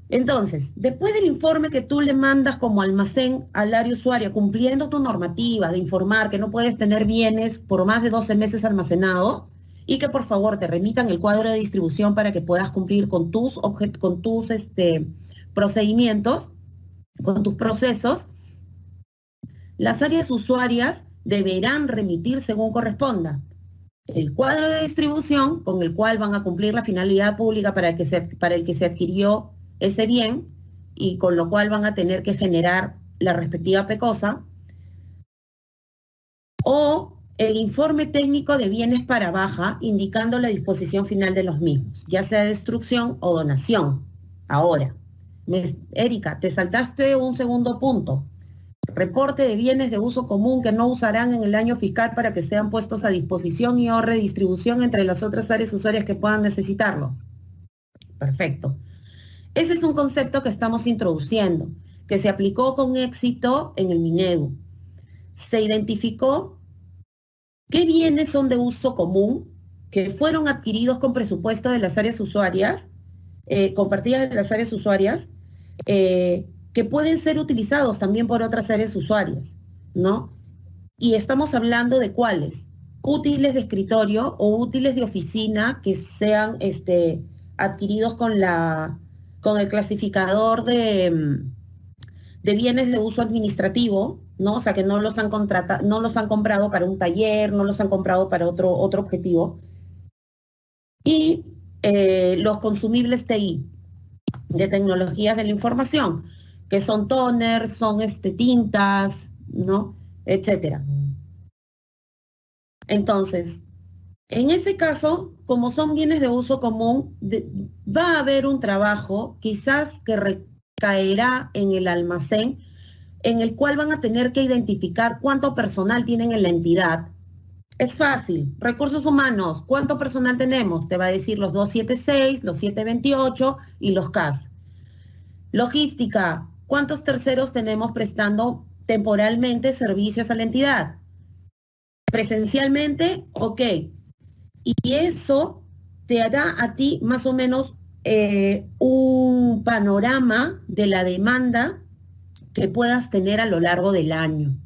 Entonces, después del informe que tú le mandas como almacén al área usuaria, cumpliendo tu normativa de informar que no puedes tener bienes por más de 12 meses almacenados y que por favor te remitan el cuadro de distribución para que puedas cumplir con tus procedimientos, con tus procesos, las áreas usuarias deberán remitir según corresponda el cuadro de distribución con el cual van a cumplir la finalidad pública para el que se adquirió ese bien y con lo cual van a tener que generar la respectiva PECOSA, o el informe técnico de bienes para baja indicando la disposición final de los mismos, ya sea destrucción o donación. Ahora, Erika, te saltaste un segundo punto. Reporte de bienes de uso común que no usarán en el año fiscal para que sean puestos a disposición y o redistribución entre las otras áreas usuarias que puedan necesitarlos. Perfecto. Ese es un concepto que estamos introduciendo, que se aplicó con éxito en el Minedu. Se identificó qué bienes son de uso común, que fueron adquiridos con presupuesto de las áreas usuarias, compartidas de las áreas usuarias, que pueden ser utilizados también por otras áreas usuarias, ¿no? Y estamos hablando de cuáles: útiles de escritorio o útiles de oficina que sean adquiridos con el clasificador de bienes de uso administrativo, ¿no? O sea, que no los han comprado para un taller, no los han comprado para otro objetivo. Y los consumibles TI, de tecnologías de la información, que son toners, son tintas, ¿no? Etcétera. Entonces, en ese caso, como son bienes de uso común, va a haber un trabajo quizás que recaerá en el almacén, en el cual van a tener que identificar cuánto personal tienen en la entidad. Es fácil. Recursos humanos, ¿cuánto personal tenemos? Te va a decir los 276, los 728 y los CAS. Logística, ¿cuántos terceros tenemos prestando temporalmente servicios a la entidad? Presencialmente, ok. Y eso te da a ti más o menos un panorama de la demanda que puedas tener a lo largo del año.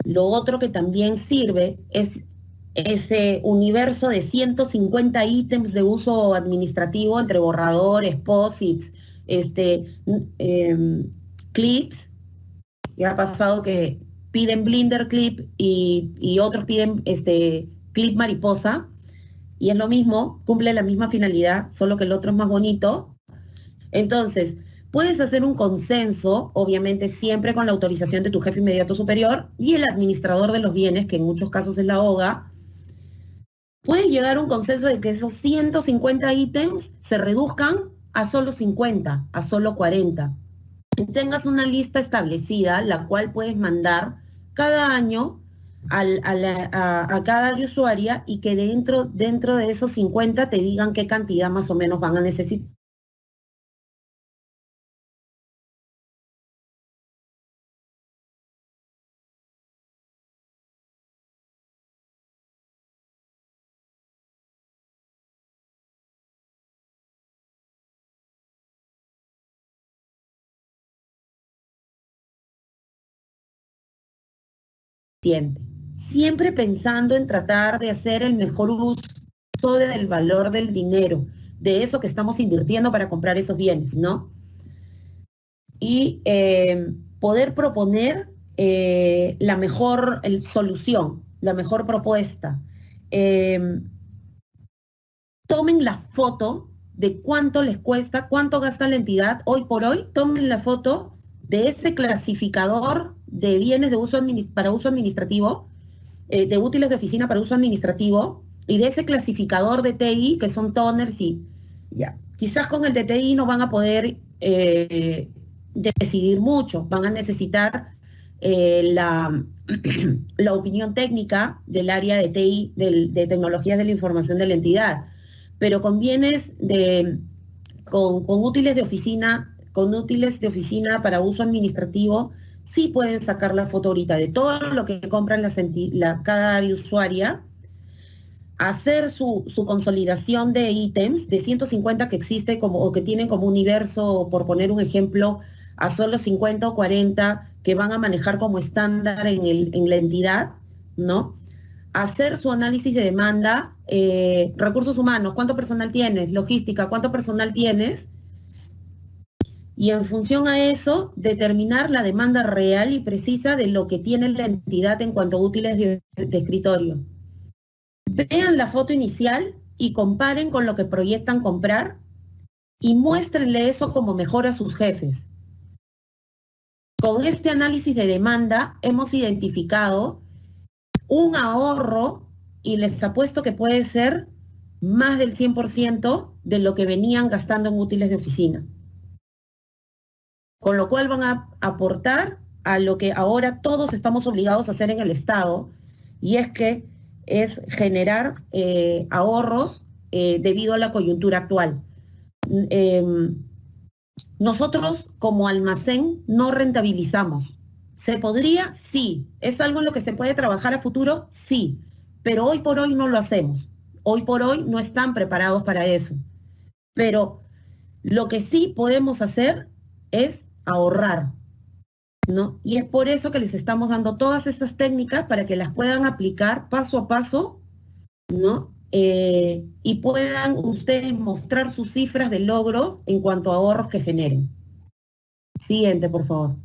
Lo otro que también sirve es ese universo de 150 ítems de uso administrativo entre borradores, posits, clips. Ya ha pasado que piden Blinder clip y otros piden clip mariposa, y es lo mismo, cumple la misma finalidad, solo que el otro es más bonito. Entonces, puedes hacer un consenso, obviamente siempre con la autorización de tu jefe inmediato superior y el administrador de los bienes, que en muchos casos es la OGA. Puedes llegar a un consenso de que esos 150 ítems se reduzcan a solo 50, a solo 40. Y tengas una lista establecida, la cual puedes mandar cada año a cada área usuaria, y que dentro de esos 50 te digan qué cantidad más o menos van a necesitar. Siempre pensando en tratar de hacer el mejor uso del valor del dinero, de eso que estamos invirtiendo para comprar esos bienes, ¿no? Y poder proponer la mejor solución, la mejor propuesta. Tomen la foto de cuánto les cuesta, cuánto gasta la entidad hoy por hoy. Tomen la foto de ese clasificador de bienes de uso para uso administrativo, de útiles de oficina para uso administrativo, y de ese clasificador de TI que son toners. Y ya, quizás con el de TI no van a poder decidir mucho, van a necesitar la opinión técnica del área de TI, de tecnologías de la información de la entidad, pero con bienes con útiles de oficina, para uso administrativo, sí pueden sacar la foto ahorita de todo lo que compran cada área usuaria, hacer su consolidación de ítems, de 150 que existe como, o que tienen como universo, por poner un ejemplo, a solo 50 o 40 que van a manejar como estándar en la entidad, ¿no? Hacer su análisis de demanda, recursos humanos, cuánto personal tienes, logística, cuánto personal tienes, y en función a eso determinar la demanda real y precisa de lo que tiene la entidad en cuanto a útiles de escritorio. Vean la foto inicial y comparen con lo que proyectan comprar y muéstrenle eso como mejor a sus jefes. Con este análisis de demanda hemos identificado un ahorro y les apuesto que puede ser más del 100% de lo que venían gastando en útiles de oficina. Con lo cual van a aportar a lo que ahora todos estamos obligados a hacer en el Estado, y es que es generar ahorros debido a la coyuntura actual. Eh, Nosotros como almacén no rentabilizamos. ¿Se podría? Sí. ¿Es algo en lo que se puede trabajar a futuro? Sí. Pero hoy por hoy no lo hacemos. Hoy por hoy no están preparados para eso. Pero lo que sí podemos hacer es ahorrar, ¿no? Y es por eso que les estamos dando todas estas técnicas para que las puedan aplicar paso a paso, ¿no? Y puedan ustedes mostrar sus cifras de logro en cuanto a ahorros que generen. Siguiente, por favor.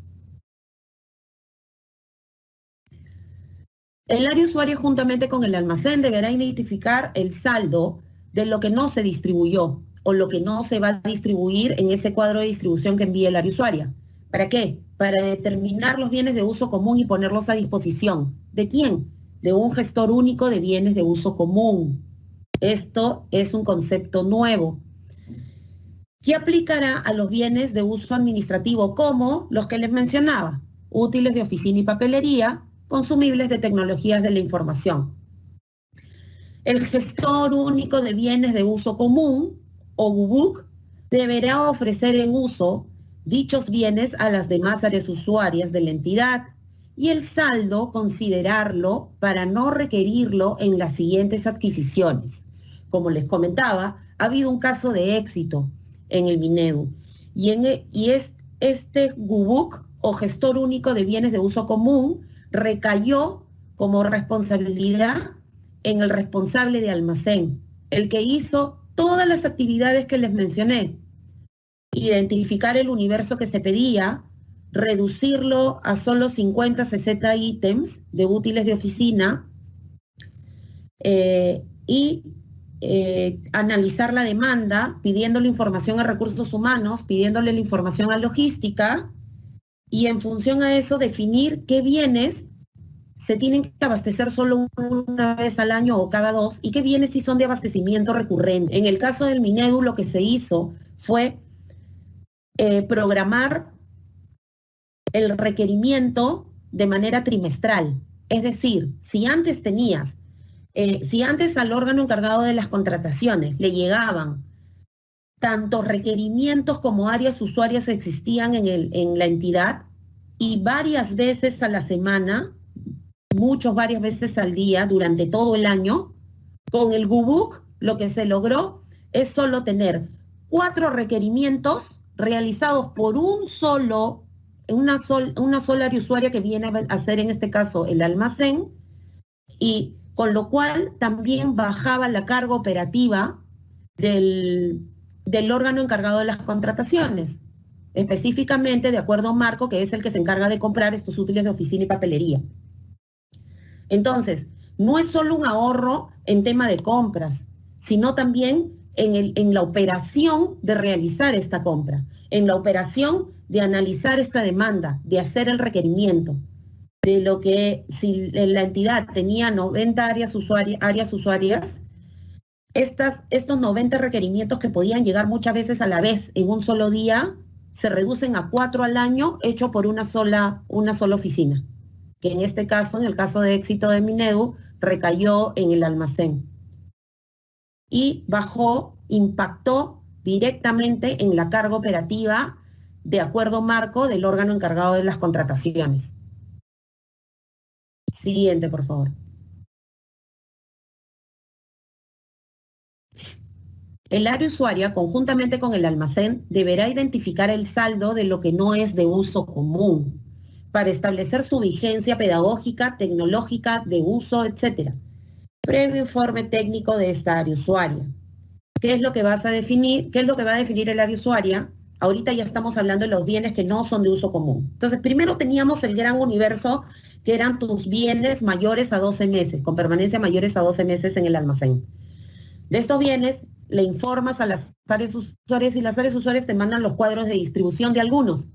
El área usuaria juntamente con el almacén deberá identificar el saldo de lo que no se distribuyó o lo que no se va a distribuir en ese cuadro de distribución que envíe el área usuaria. ¿Para qué? Para determinar los bienes de uso común y ponerlos a disposición. ¿De quién? De un gestor único de bienes de uso común. Esto es un concepto nuevo que aplicará a los bienes de uso administrativo como los que les mencionaba: útiles de oficina y papelería, consumibles de tecnologías de la información. El gestor único de bienes de uso común, o GUBUC, deberá ofrecer en uso dichos bienes a las demás áreas usuarias de la entidad y el saldo considerarlo para no requerirlo en las siguientes adquisiciones. Como les comentaba, ha habido un caso de éxito en el Minedu y este GUBUC, o gestor único de bienes de uso común, recayó como responsabilidad en el responsable de almacén, el que hizo todas las actividades que les mencioné: identificar el universo que se pedía, reducirlo a solo 50, 60 ítems de útiles de oficina, y analizar la demanda, pidiéndole información a recursos humanos, pidiéndole la información a logística, y en función a eso definir qué bienes se tienen que abastecer solo una vez al año o cada dos, y qué bienes sí son de abastecimiento recurrente. En el caso del Minedu, lo que se hizo fue programar el requerimiento de manera trimestral. Es decir, si antes al órgano encargado de las contrataciones le llegaban tantos requerimientos como áreas usuarias existían en la entidad, y varias veces a la semana, varias veces al día, durante todo el año, con el GUBUC lo que se logró es solo tener 4 requerimientos realizados por una sola área usuaria, que viene a ser en este caso el almacén, y con lo cual también bajaba la carga operativa del órgano encargado de las contrataciones, específicamente de acuerdo marco, que es el que se encarga de comprar estos útiles de oficina y papelería. Entonces, no es solo un ahorro en tema de compras, sino también en la operación de realizar esta compra, en la operación de analizar esta demanda, de hacer el requerimiento, de lo que si la entidad tenía 90 áreas usuarias, estos 90 requerimientos que podían llegar muchas veces a la vez en un solo día, se reducen a 4 al año, hecho por una sola oficina, que en este caso, en el caso de éxito de Minedu, recayó en el almacén. Y impactó directamente en la carga operativa de acuerdo marco del órgano encargado de las contrataciones. Siguiente, por favor. el área usuaria, conjuntamente con el almacén, deberá identificar el saldo de lo que no es de uso común para establecer su vigencia pedagógica, tecnológica, de uso, etc. Previo informe técnico de esta área usuaria. ¿Qué es lo que vas a definir? ¿Qué es lo que va a definir el área usuaria? Ahorita ya estamos hablando de los bienes que no son de uso común. Entonces, primero teníamos el gran universo que eran tus bienes mayores a 12 meses, con permanencia mayores a 12 meses en el almacén. De estos bienes, le informas a las áreas usuarias y las áreas usuarias te mandan los cuadros de distribución de algunos.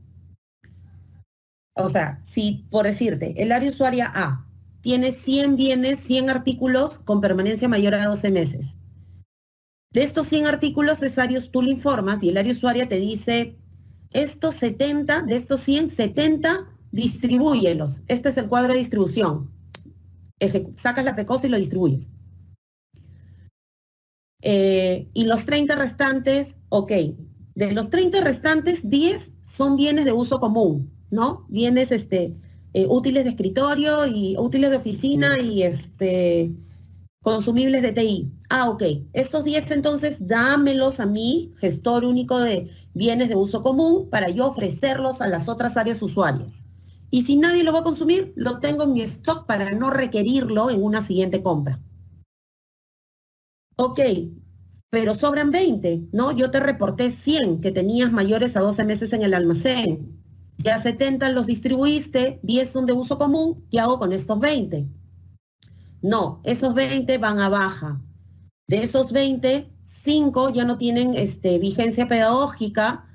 O sea, si, por decirte, el área usuaria A tiene 100 bienes, 100 artículos con permanencia mayor a 12 meses. De estos 100 artículos necesarios, tú le informas y el área usuaria te dice, estos 70, de estos 100, 70, distribúyelos. Este es el cuadro de distribución. Sacas la PECOS y lo distribuyes. Y los 30 restantes, ok. De los 30 restantes, 10 son bienes de uso común, ¿no? Bienes útiles de escritorio y útiles de oficina y consumibles de TI. Ah, ok. Estos 10 entonces dámelos a mí, gestor único de bienes de uso común, para yo ofrecerlos a las otras áreas usuarias. Y si nadie lo va a consumir, lo tengo en mi stock para no requerirlo en una siguiente compra. Ok, pero sobran 20, ¿no? Yo te reporté 100 que tenías mayores a 12 meses en el almacén. Ya 70 los distribuiste, 10 son de uso común, ¿qué hago con estos 20? No, esos 20 van a baja. De esos 20, 5 ya no tienen vigencia pedagógica,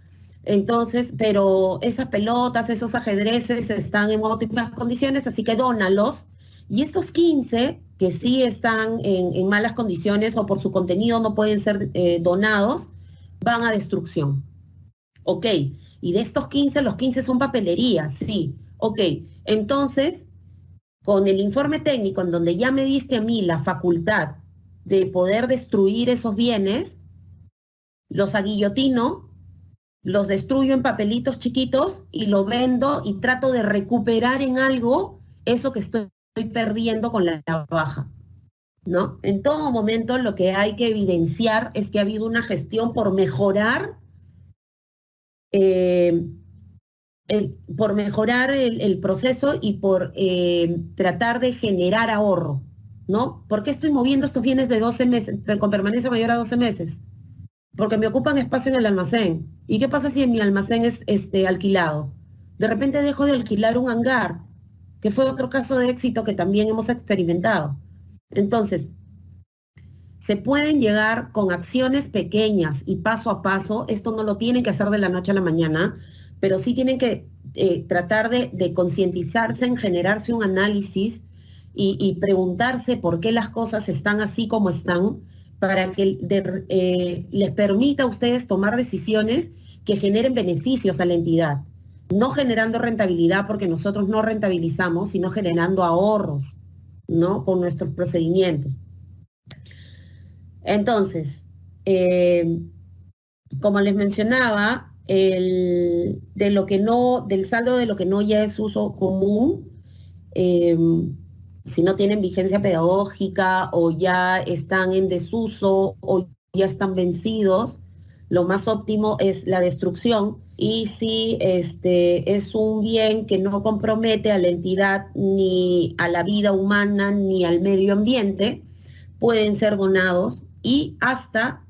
entonces, pero esas pelotas, esos ajedrezes están en óptimas condiciones, así que dónalos. Y estos 15 que sí están en malas condiciones o por su contenido no pueden ser donados, van a destrucción. Ok, y de estos 15, los 15 son papelería, sí. Ok, entonces, con el informe técnico en donde ya me diste a mí la facultad de poder destruir esos bienes, los aguillotino, los destruyo en papelitos chiquitos y lo vendo y trato de recuperar en algo eso que estoy perdiendo con la baja, ¿no? En todo momento lo que hay que evidenciar es que ha habido una gestión por mejorar el proceso y por tratar de generar ahorro, ¿no? ¿Por qué estoy moviendo estos bienes de 12 meses, con permanencia mayor a 12 meses? Porque me ocupan espacio en el almacén. ¿Y qué pasa si en mi almacén es alquilado? De repente dejo de alquilar un hangar, que fue otro caso de éxito que también hemos experimentado. Entonces, se pueden llegar con acciones pequeñas y paso a paso. Esto no lo tienen que hacer de la noche a la mañana, pero sí tienen que tratar de concientizarse en generarse un análisis y preguntarse por qué las cosas están así como están, para que les permita a ustedes tomar decisiones que generen beneficios a la entidad, no generando rentabilidad porque nosotros no rentabilizamos, sino generando ahorros, ¿no? Con nuestros procedimientos. Entonces, como les mencionaba, del saldo de lo que no ya es uso común, si no tienen vigencia pedagógica o ya están en desuso o ya están vencidos, lo más óptimo es la destrucción. Y si es un bien que no compromete a la entidad ni a la vida humana ni al medio ambiente, pueden ser donados y hasta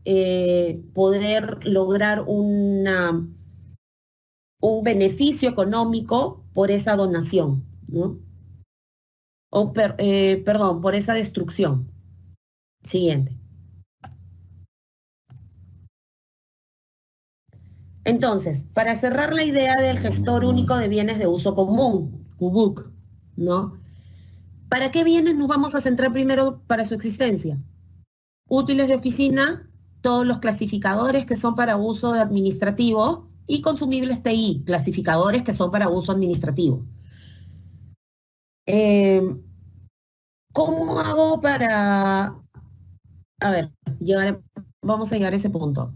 poder lograr un beneficio económico por esa donación, ¿no? Perdón, por esa destrucción. Siguiente. Entonces, para cerrar la idea del gestor único de bienes de uso común, CUBUC, ¿no? ¿Para qué bienes nos vamos a centrar primero para su existencia? Útiles de oficina, todos los clasificadores que son para uso administrativo y consumibles TI, clasificadores que son para uso administrativo. ¿Cómo hago para... A ver, vamos a llegar a ese punto.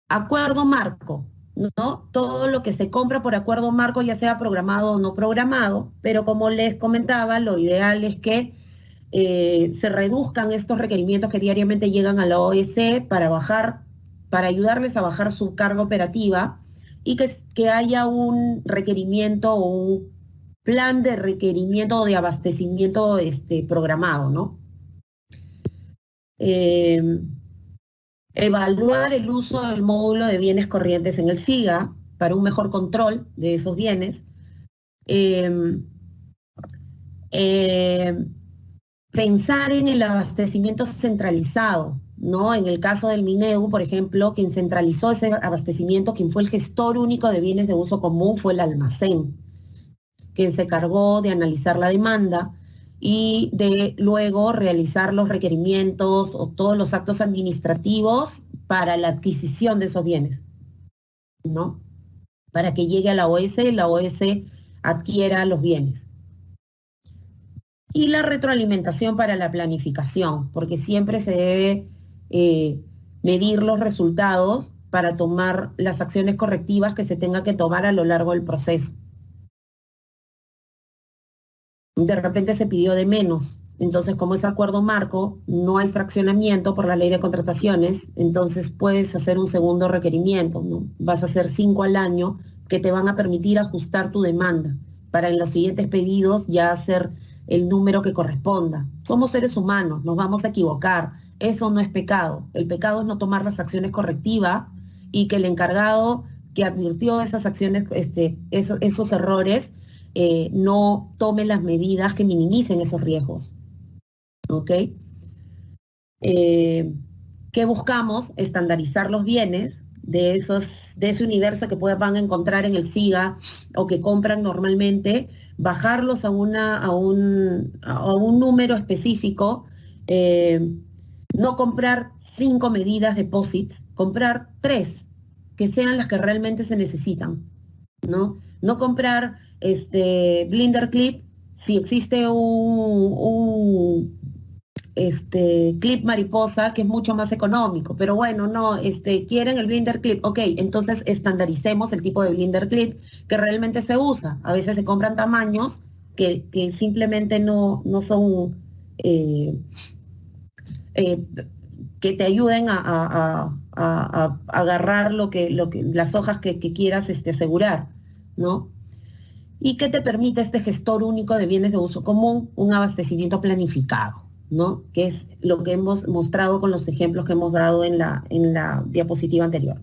Acuerdo marco, ¿no? Todo lo que se compra por acuerdo marco, ya sea programado o no programado, pero como les comentaba, lo ideal es que se reduzcan estos requerimientos que diariamente llegan a la OS para ayudarles a bajar su carga operativa y que haya un requerimiento o un plan de requerimiento o de abastecimiento programado, ¿no? Evaluar el uso del módulo de bienes corrientes en el SIGA para un mejor control de esos bienes. Pensar en el abastecimiento centralizado, ¿no? En el caso del MINEU, por ejemplo, quien centralizó ese abastecimiento, quien fue el gestor único de bienes de uso común, fue el almacén, quien se encargó de analizar la demanda y de luego realizar los requerimientos o todos los actos administrativos para la adquisición de esos bienes, ¿no? Para que llegue a la OS y la OS adquiera los bienes. Y la retroalimentación para la planificación, porque siempre se debe medir los resultados para tomar las acciones correctivas que se tenga que tomar a lo largo del proceso. De repente se pidió de menos, entonces como es acuerdo marco, no hay fraccionamiento por la ley de contrataciones, entonces puedes hacer un segundo requerimiento, ¿no? Vas a hacer 5 al año que te van a permitir ajustar tu demanda para en los siguientes pedidos ya hacer el número que corresponda. Somos seres humanos, nos vamos a equivocar, eso no es pecado. El pecado es no tomar las acciones correctivas y que el encargado que advirtió esas acciones, esos errores, no tome las medidas que minimicen esos riesgos. ¿Ok? ¿Qué buscamos? Estandarizar los bienes de ese universo que van a encontrar en el SIGA o que compran normalmente, bajarlos a un número específico, no comprar 5 medidas de POSITs, comprar 3, que sean las que realmente se necesitan, ¿no? No comprar blinder clip si existe un clip mariposa que es mucho más económico, pero bueno, no, quieren el blinder clip, ok, entonces estandaricemos el tipo de blinder clip que realmente se usa. A veces se compran tamaños que simplemente no son que te ayuden a agarrar las hojas que quieras asegurar, ¿no? Y que te permite este gestor único de bienes de uso común, un abastecimiento planificado, ¿no? Que es lo que hemos mostrado con los ejemplos que hemos dado en la diapositiva anterior.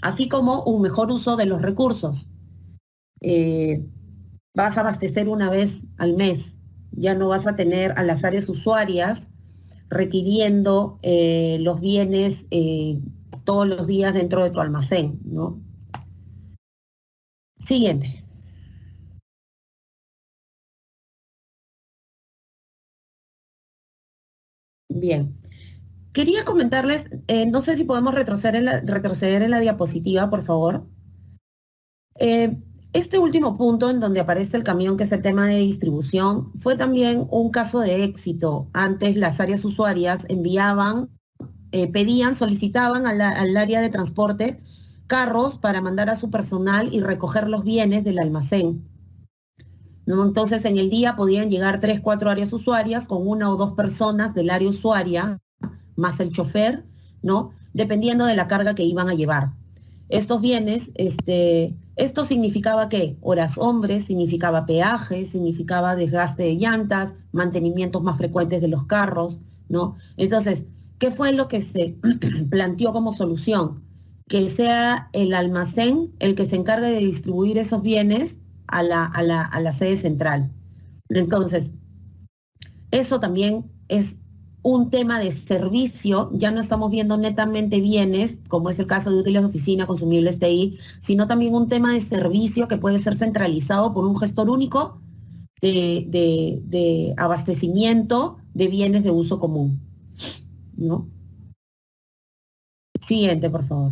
Así como un mejor uso de los recursos. Vas a abastecer una vez al mes, ya no vas a tener a las áreas usuarias requiriendo los bienes todos los días dentro de tu almacén, ¿no? Siguiente. Bien. Quería comentarles, no sé si podemos retroceder en la diapositiva, por favor. Este último punto en donde aparece el camión, que es el tema de distribución, fue también un caso de éxito. Antes las áreas usuarias solicitaban al área de transporte carros para mandar a su personal y recoger los bienes del almacén, ¿no? Entonces en el día podían llegar 3, 4 áreas usuarias con 1 o 2 personas del área usuaria, más el chofer, ¿no? Dependiendo de la carga que iban a llevar. Estos bienes, esto significaba ¿qué? Horas hombres, significaba peaje, significaba desgaste de llantas, mantenimientos más frecuentes de los carros, ¿no? Entonces, ¿qué fue lo que se planteó como solución? Que sea el almacén el que se encargue de distribuir esos bienes a la sede central. Entonces, eso también es un tema de servicio, ya no estamos viendo netamente bienes, como es el caso de útiles de oficina, consumibles TI, sino también un tema de servicio que puede ser centralizado por un gestor único de abastecimiento de bienes de uso común, ¿no? Siguiente, por favor.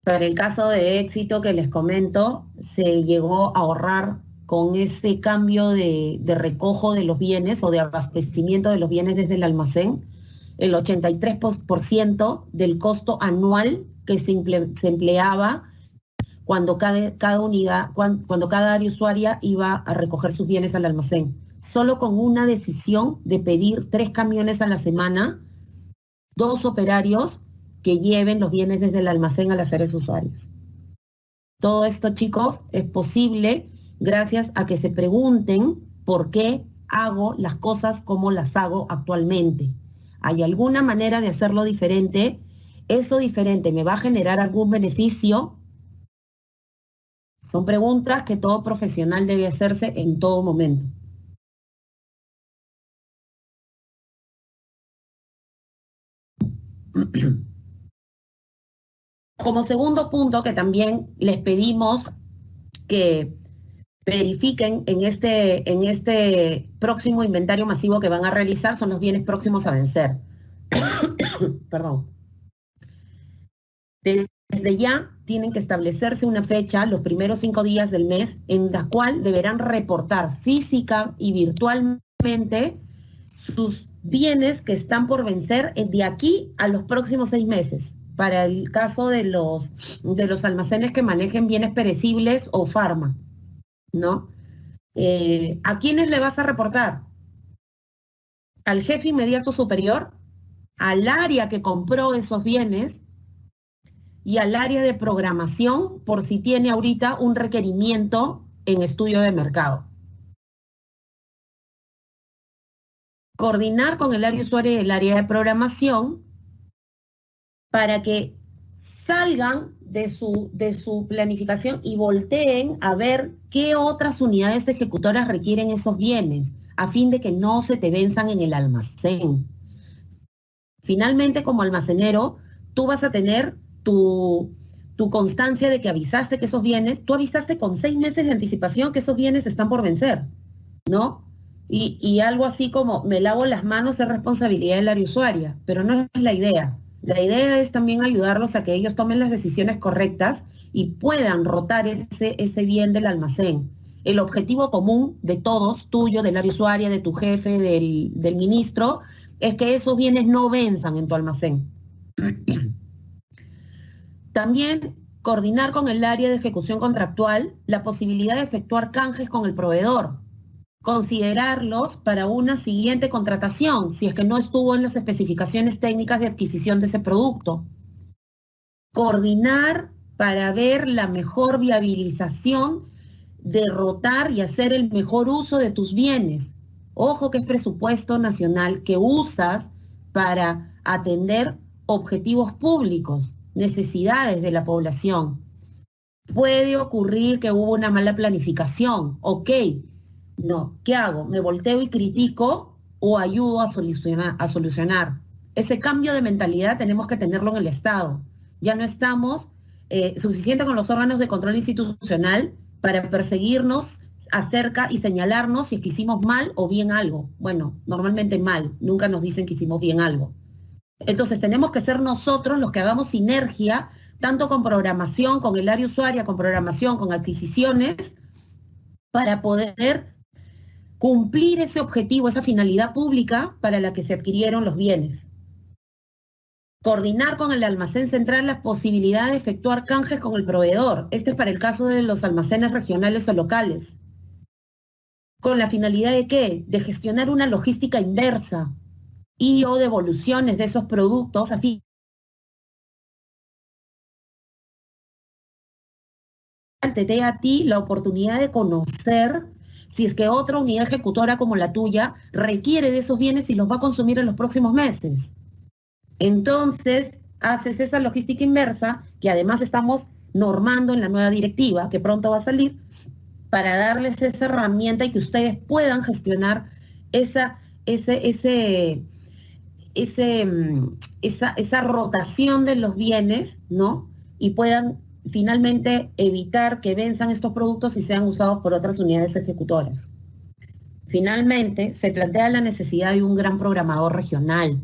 Para el caso de éxito que les comento, se llegó a ahorrar con ese cambio de recojo de los bienes o de abastecimiento de los bienes desde el almacén, el 83% del costo anual que se empleaba cuando cuando cada área usuaria iba a recoger sus bienes al almacén. Solo con una decisión de pedir 3 camiones a la semana, 2 operarios que lleven los bienes desde el almacén a las áreas usuarias. Todo esto, chicos, es posible gracias a que se pregunten por qué hago las cosas como las hago actualmente. ¿Hay alguna manera de hacerlo diferente? ¿Eso diferente me va a generar algún beneficio? Son preguntas que todo profesional debe hacerse en todo momento. Como segundo punto que también les pedimos que verifiquen en este próximo inventario masivo que van a realizar son los bienes próximos a vencer. Perdón. Desde ya tienen que establecerse una fecha, los primeros 5 días del mes, en la cual deberán reportar física y virtualmente sus bienes que están por vencer de aquí a los próximos 6 meses. Para el caso de los almacenes que manejen bienes perecibles o farma, ¿no? ¿A quiénes le vas a reportar? Al jefe inmediato superior, al área que compró esos bienes y al área de programación por si tiene ahorita un requerimiento en estudio de mercado. Coordinar con el área usuaria y el área de programación para que salgan de su planificación y volteen a ver qué otras unidades ejecutoras requieren esos bienes, a fin de que no se te venzan en el almacén. Finalmente, como almacenero, tú vas a tener tu constancia de que avisaste que esos bienes, tú avisaste con 6 meses de anticipación que esos bienes están por vencer, ¿no? Y algo así como me lavo las manos es responsabilidad del área usuaria, pero no es la idea. La idea es también ayudarlos a que ellos tomen las decisiones correctas y puedan rotar ese bien del almacén. El objetivo común de todos, tuyo, del área usuaria, de tu jefe, del ministro, es que esos bienes no venzan en tu almacén. También coordinar con el área de ejecución contractual la posibilidad de efectuar canjes con el proveedor. Considerarlos para una siguiente contratación, si es que no estuvo en las especificaciones técnicas de adquisición de ese producto. Coordinar para ver la mejor viabilización de rotar y hacer el mejor uso de tus bienes. Ojo que es presupuesto nacional que usas para atender objetivos públicos, necesidades de la población. Puede ocurrir que hubo una mala planificación, ok. No, ¿qué hago? ¿Me volteo y critico o ayudo a solucionar? Ese cambio de mentalidad tenemos que tenerlo en el Estado. Ya no estamos suficiente con los órganos de control institucional para perseguirnos acerca y señalarnos si es que hicimos mal o bien algo. Bueno, normalmente mal, nunca nos dicen que hicimos bien algo. Entonces tenemos que ser nosotros los que hagamos sinergia, tanto con programación, con el área usuaria, con programación, con adquisiciones, para poder cumplir ese objetivo, esa finalidad pública para la que se adquirieron los bienes. Coordinar con el almacén central las posibilidades de efectuar canjes con el proveedor. Este es para el caso de los almacenes regionales o locales. ¿Con la finalidad de qué? De gestionar una logística inversa y o devoluciones de esos productos a fin te dé a ti la oportunidad de conocer si es que otra unidad ejecutora como la tuya requiere de esos bienes y los va a consumir en los próximos meses. Entonces, haces esa logística inversa, que además estamos normando en la nueva directiva, que pronto va a salir, para darles esa herramienta y que ustedes puedan gestionar esa rotación de los bienes, ¿no? Y puedan finalmente evitar que venzan estos productos y sean usados por otras unidades ejecutoras. Finalmente, se plantea la necesidad de un gran programador regional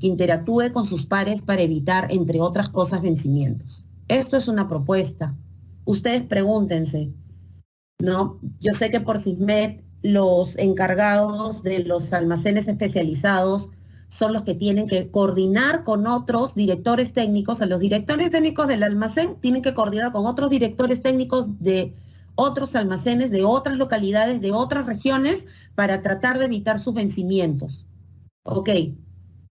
que interactúe con sus pares para evitar, entre otras cosas, vencimientos. Esto es una propuesta. Ustedes pregúntense, ¿no? Yo sé que por CISMED los encargados de los almacenes especializados son los que tienen que coordinar con otros directores técnicos. O sea, los directores técnicos del almacén tienen que coordinar con otros directores técnicos de otros almacenes, de otras localidades, de otras regiones, para tratar de evitar sus vencimientos. Ok.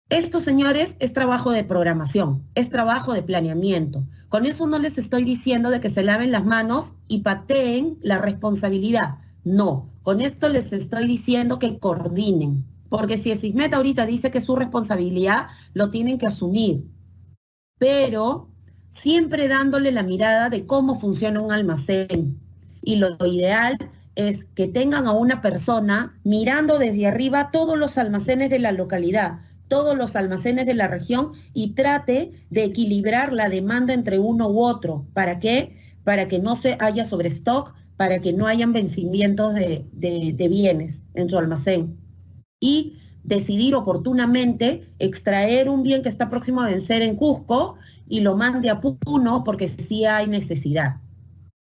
Esto, señores, es trabajo de programación, es trabajo de planeamiento. Con eso no les estoy diciendo de que se laven las manos y pateen la responsabilidad. No, con esto les estoy diciendo que coordinen. Porque si el SISMET ahorita dice que es su responsabilidad, lo tienen que asumir. Pero siempre dándole la mirada de cómo funciona un almacén. Y lo ideal es que tengan a una persona mirando desde arriba todos los almacenes de la localidad, todos los almacenes de la región, y trate de equilibrar la demanda entre uno u otro. ¿Para qué? Para que no se haya sobrestock, para que no hayan vencimientos de bienes en su almacén. Y decidir oportunamente extraer un bien que está próximo a vencer en Cusco y lo mande a Puno porque sí hay necesidad.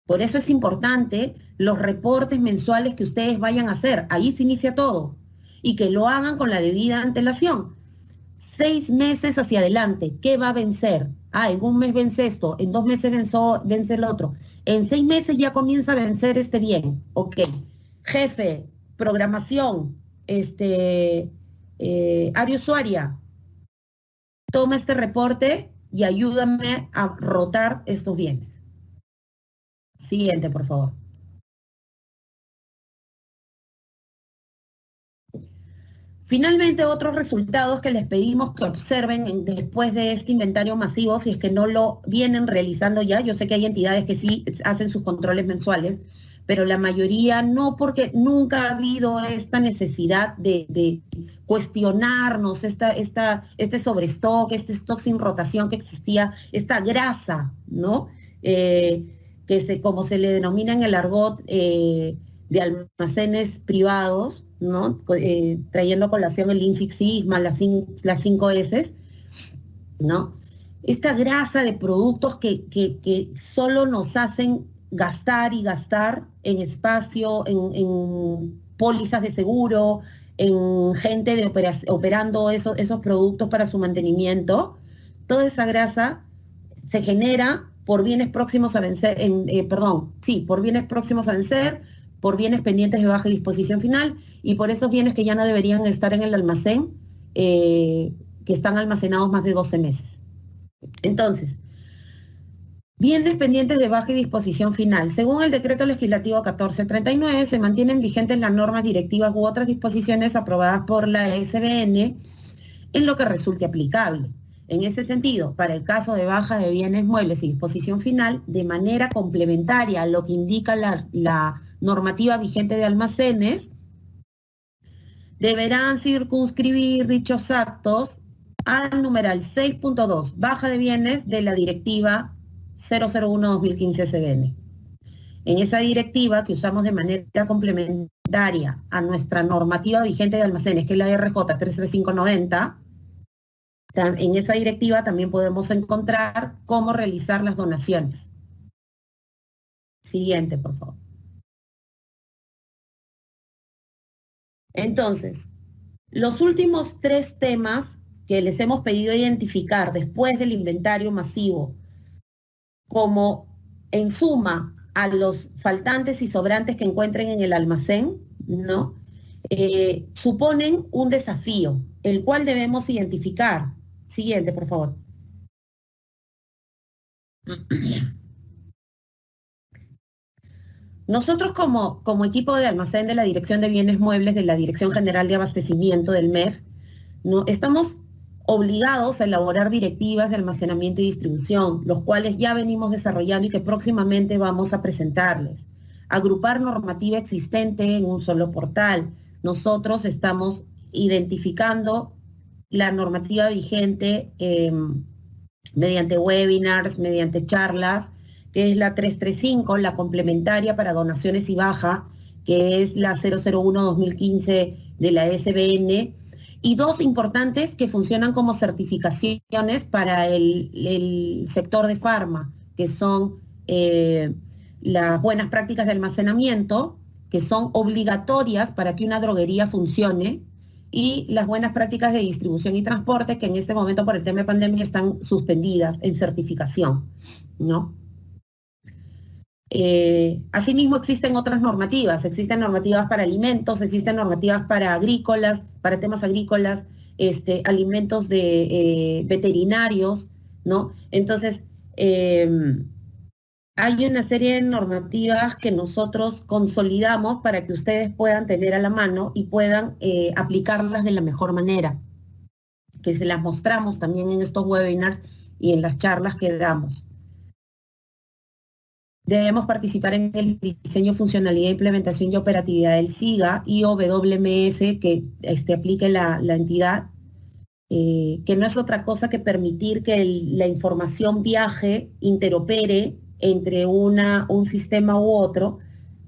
Por eso es importante los reportes mensuales que ustedes vayan a hacer. Ahí se inicia todo. Y que lo hagan con la debida antelación. 6 meses hacia adelante, ¿qué va a vencer? Ah, en un mes vence esto, en 2 meses vence el otro. En 6 meses ya comienza a vencer este bien. Ok. Jefe, programación, área usuaria, toma este reporte y ayúdame a rotar estos bienes. Siguiente, por favor. Finalmente, otros resultados que les pedimos que observen después de este inventario masivo, si es que no lo vienen realizando ya. Yo sé que hay entidades que sí hacen sus controles mensuales, pero la mayoría no, porque nunca ha habido esta necesidad de cuestionarnos este sobrestock, este stock sin rotación que existía, esta grasa, ¿no? Como se le denomina en el argot, de almacenes privados, ¿no? Trayendo a colación el Lean Six Sigma, las 5 S, ¿no? Esta grasa de productos que solo nos hacen gastar y gastar en espacio, en pólizas de seguro, en gente operando esos productos para su mantenimiento. Toda esa grasa se genera por bienes próximos a vencer, por bienes próximos a vencer, por bienes pendientes de baja disposición final y por esos bienes que ya no deberían estar en el almacén, que están almacenados más de 12 meses. Entonces, bienes pendientes de baja disposición final. Según el decreto legislativo 1439, se mantienen vigentes las normas directivas u otras disposiciones aprobadas por la SBN en lo que resulte aplicable. En ese sentido, para el caso de baja de bienes muebles y disposición final, de manera complementaria a lo que indica la normativa vigente de almacenes, deberán circunscribir dichos actos al numeral 6.2, baja de bienes de la directiva 001-2015 SBN. En esa directiva que usamos de manera complementaria a nuestra normativa vigente de almacenes, que es la RJ 33590, en esa directiva también podemos encontrar cómo realizar las donaciones. Siguiente, por favor. Entonces, los últimos 3 temas que les hemos pedido identificar después del inventario masivo, como en suma a los faltantes y sobrantes que encuentren en el almacén, ¿no? Suponen un desafío, el cual debemos identificar. Siguiente, por favor. Nosotros como equipo de almacén de la Dirección de Bienes Muebles, de la Dirección General de Abastecimiento del MEF, ¿no? Estamos obligados a elaborar directivas de almacenamiento y distribución, los cuales ya venimos desarrollando y que próximamente vamos a presentarles. Agrupar normativa existente en un solo portal. Nosotros estamos identificando la normativa vigente mediante webinars, mediante charlas, que es la 335, la complementaria para donaciones y baja, que es la 001-2015 de la SBN, y 2 importantes que funcionan como certificaciones para el sector de farma, que son las buenas prácticas de almacenamiento, que son obligatorias para que una droguería funcione, y las buenas prácticas de distribución y transporte, que en este momento por el tema de pandemia están suspendidas en certificación, ¿no? Asimismo, existen otras normativas. Existen normativas para alimentos, existen normativas para agrícolas, para temas agrícolas, alimentos de veterinarios, ¿no? Entonces, hay una serie de normativas que nosotros consolidamos para que ustedes puedan tener a la mano y puedan aplicarlas de la mejor manera, que se las mostramos también en estos webinars y en las charlas que damos. Debemos participar en el diseño, funcionalidad, implementación y operatividad del SIGA y o WMS que aplique la entidad, que no es otra cosa que permitir que la información viaje, interopere entre un sistema u otro,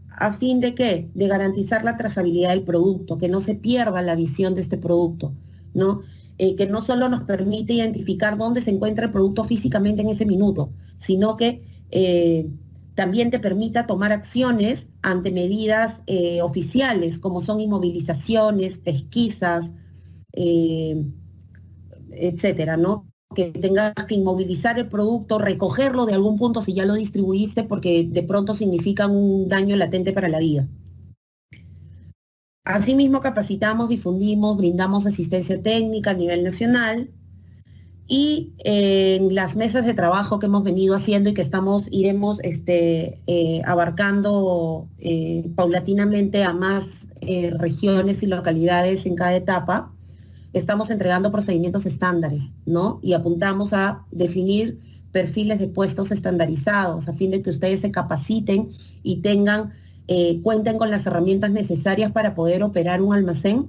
a fin de ¿qué? De garantizar la trazabilidad del producto, que no se pierda la visión de este producto, ¿no? Que no solo nos permite identificar dónde se encuentra el producto físicamente en ese minuto, sino que también te permita tomar acciones ante medidas oficiales, como son inmovilizaciones, pesquisas, etcétera, ¿no? Que tengas que inmovilizar el producto, recogerlo de algún punto si ya lo distribuiste, porque de pronto significan un daño latente para la vida. Asimismo, capacitamos, difundimos, brindamos asistencia técnica a nivel nacional, y en las mesas de trabajo que hemos venido haciendo y que iremos abarcando paulatinamente a más regiones y localidades en cada etapa, estamos entregando procedimientos estándares, ¿no? Y apuntamos a definir perfiles de puestos estandarizados a fin de que ustedes se capaciten y cuenten con las herramientas necesarias para poder operar un almacén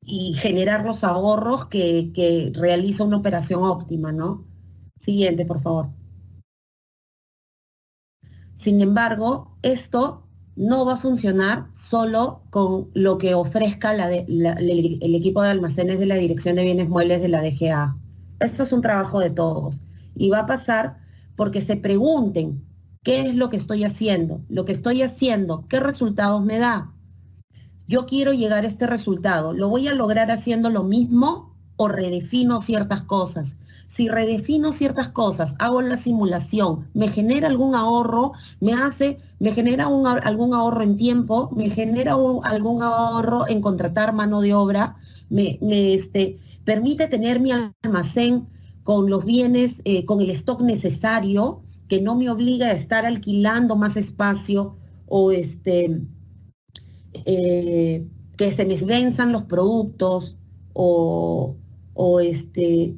y generar los ahorros que realiza una operación óptima, ¿no? Siguiente, por favor. Sin embargo, esto no va a funcionar solo con lo que ofrezca el equipo de almacenes de la Dirección de Bienes Muebles de la DGA. Esto es un trabajo de todos. Y va a pasar porque se pregunten, ¿qué es lo que estoy haciendo? Lo que estoy haciendo, ¿qué resultados me da? Yo quiero llegar a este resultado. ¿Lo voy a lograr haciendo lo mismo o redefino ciertas cosas? Si redefino ciertas cosas, hago la simulación, me genera algún ahorro, me genera algún ahorro en tiempo, me genera algún ahorro en contratar mano de obra, me permite tener mi almacén con los bienes, con el stock necesario, que no me obliga a estar alquilando más espacio o que se me venzan los productos o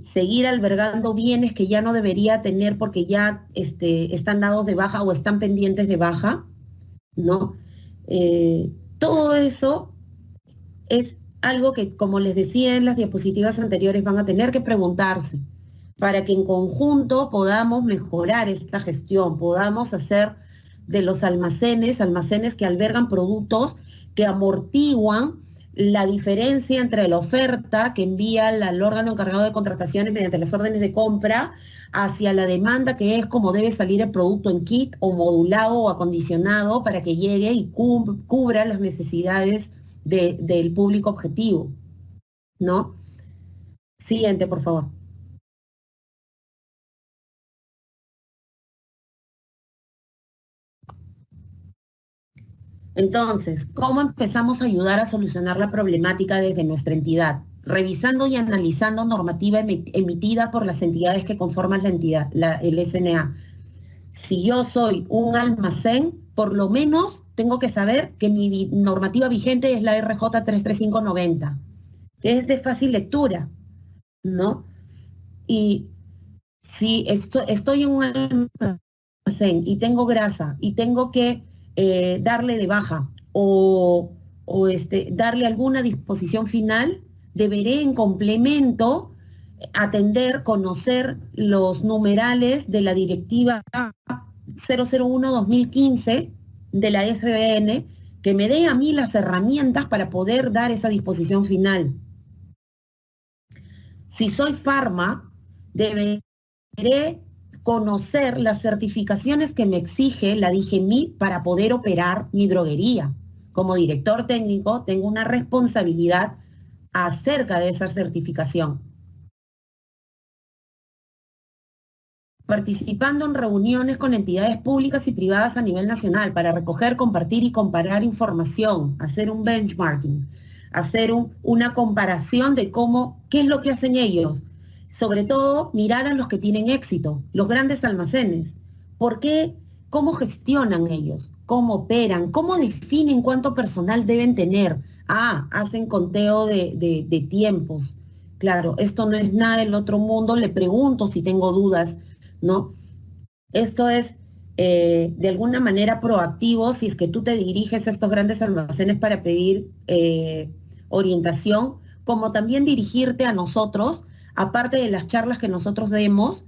seguir albergando bienes que ya no debería tener porque ya están dados de baja o están pendientes de baja, ¿no? Todo eso es algo que, como les decía en las diapositivas anteriores, van a tener que preguntarse para que en conjunto podamos mejorar esta gestión, podamos hacer de los almacenes que albergan productos que amortiguan la diferencia entre la oferta que envía el órgano encargado de contrataciones mediante las órdenes de compra hacia la demanda, que es como debe salir el producto en kit o modulado o acondicionado para que llegue y cubra las necesidades del público objetivo, ¿no? Siguiente, por favor. Entonces, ¿cómo empezamos a ayudar a solucionar la problemática desde nuestra entidad? Revisando y analizando normativa emitida por las entidades que conforman la entidad, el SNA. Si yo soy un almacén, por lo menos tengo que saber que mi normativa vigente es la RJ 33590, que es de fácil lectura, ¿no? Y si estoy en un almacén y tengo grasa y tengo que darle de baja o darle alguna disposición final, deberé en complemento atender, conocer los numerales de la directiva 001-2015 de la SBN, que me dé a mí las herramientas para poder dar esa disposición final. Si soy farma, deberé conocer las certificaciones que me exige la DIGEMI para poder operar mi droguería. como director técnico, tengo una responsabilidad acerca de esa certificación. Participando en reuniones con entidades públicas y privadas a nivel nacional para recoger, compartir y comparar información, hacer un benchmarking, hacer una comparación de qué es lo que hacen ellos. Sobre todo, mirar a los que tienen éxito, los grandes almacenes. ¿Por qué? ¿Cómo gestionan ellos? ¿Cómo operan? ¿Cómo definen cuánto personal deben tener? Hacen conteo de tiempos. Claro, esto no es nada del otro mundo. Le pregunto si tengo dudas, ¿no? Esto es de alguna manera proactivo si es que tú te diriges a estos grandes almacenes para pedir orientación, como también dirigirte a nosotros, aparte de las charlas que nosotros demos,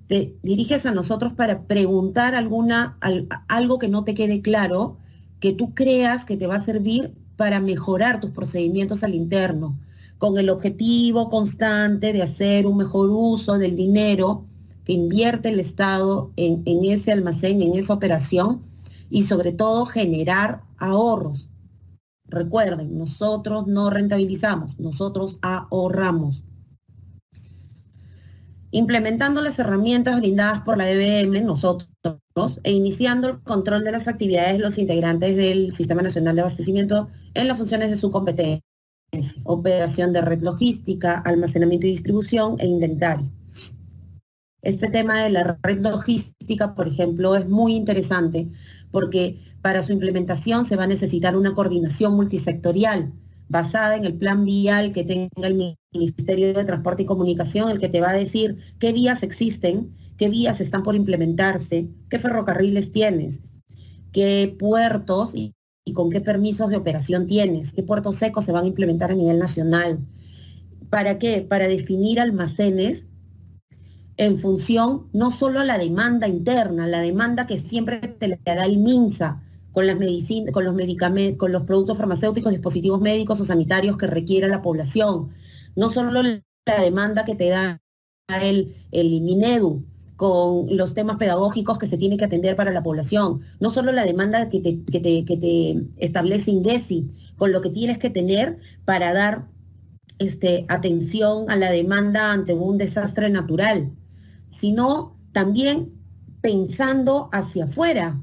te diriges a nosotros para preguntar algo que no te quede claro, que tú creas que te va a servir para mejorar tus procedimientos al interno, con el objetivo constante de hacer un mejor uso del dinero que invierte el Estado en ese almacén, en esa operación, y sobre todo generar ahorros. Recuerden, nosotros no rentabilizamos, nosotros ahorramos. Implementando las herramientas brindadas por la EBM, nosotros, e iniciando el control de las actividades de los integrantes del Sistema Nacional de Abastecimiento en las funciones de su competencia, operación de red logística, almacenamiento y distribución e inventario. Este tema de la red logística, por ejemplo, es muy interesante porque para su implementación se va a necesitar una coordinación multisectorial basada en el plan vial que tenga el Ministerio de Transporte y Comunicación, el que te va a decir qué vías existen, qué vías están por implementarse, qué ferrocarriles tienes, qué puertos y con qué permisos de operación tienes, qué puertos secos se van a implementar a nivel nacional. ¿Para qué? Para definir almacenes en función no solo a la demanda interna, la demanda que siempre te la da el MINSA con las medicinas, con los medicamentos, con los productos farmacéuticos, dispositivos médicos o sanitarios que requiera la población, no solo la demanda que te da el Minedu con los temas pedagógicos que se tienen que atender para la población, no solo la demanda que te establece INDECI con lo que tienes que tener para dar atención a la demanda ante un desastre natural, sino también pensando hacia afuera.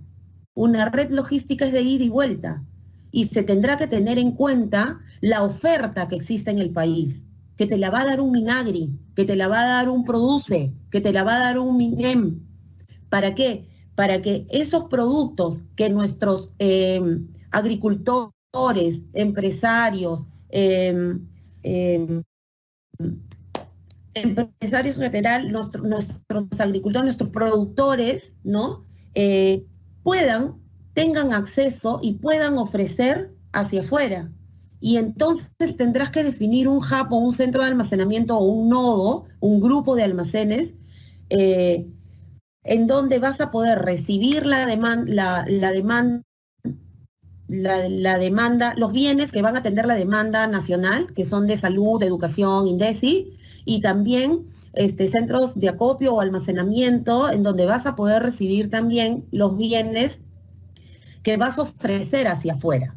Una red logística es de ida y vuelta y se tendrá que tener en cuenta la oferta que existe en el país, que te la va a dar un Minagri, que te la va a dar un Produce, que te la va a dar un Minem. ¿Para qué? Para que esos productos que nuestros agricultores, empresarios, empresarios en general, nuestros agricultores, nuestros productores, ¿no? Tengan acceso y puedan ofrecer hacia afuera. Y entonces tendrás que definir un hub o un centro de almacenamiento o un nodo, un grupo de almacenes, en donde vas a poder recibir la demanda, los bienes que van a atender la demanda nacional, que son de salud, de educación, INDECI, y también centros de acopio o almacenamiento, en donde vas a poder recibir también los bienes que vas a ofrecer hacia afuera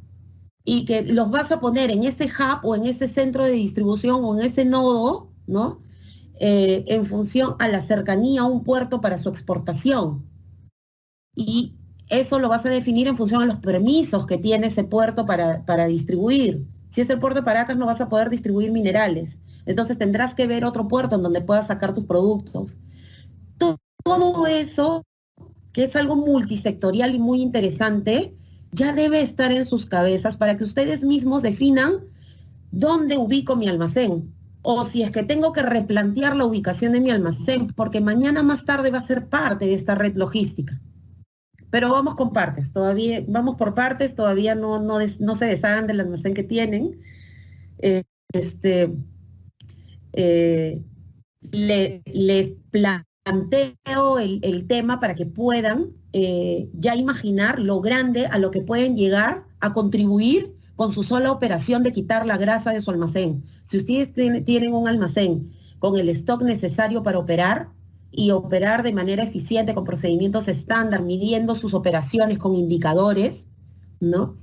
y que los vas a poner en ese hub o en ese centro de distribución o en ese nodo, ¿no? En función a la cercanía a un puerto para su exportación. Y eso lo vas a definir en función a los permisos que tiene ese puerto para distribuir. Si es el puerto de Paracas, no vas a poder distribuir minerales. Entonces tendrás que ver otro puerto en donde puedas sacar tus productos. Todo eso, que es algo multisectorial y muy interesante, ya debe estar en sus cabezas para que ustedes mismos definan dónde ubico mi almacén. O si es que tengo que replantear la ubicación de mi almacén, porque mañana más tarde va a ser parte de esta red logística. Pero vamos con partes, todavía vamos por partes, todavía no se deshagan del almacén que tienen. Eh, este, les planteo el tema para que puedan ya imaginar lo grande a lo que pueden llegar a contribuir con su sola operación de quitar la grasa de su almacén. Si ustedes tienen un almacén con el stock necesario para operar y operar de manera eficiente con procedimientos estándar, midiendo sus operaciones con indicadores, ¿no?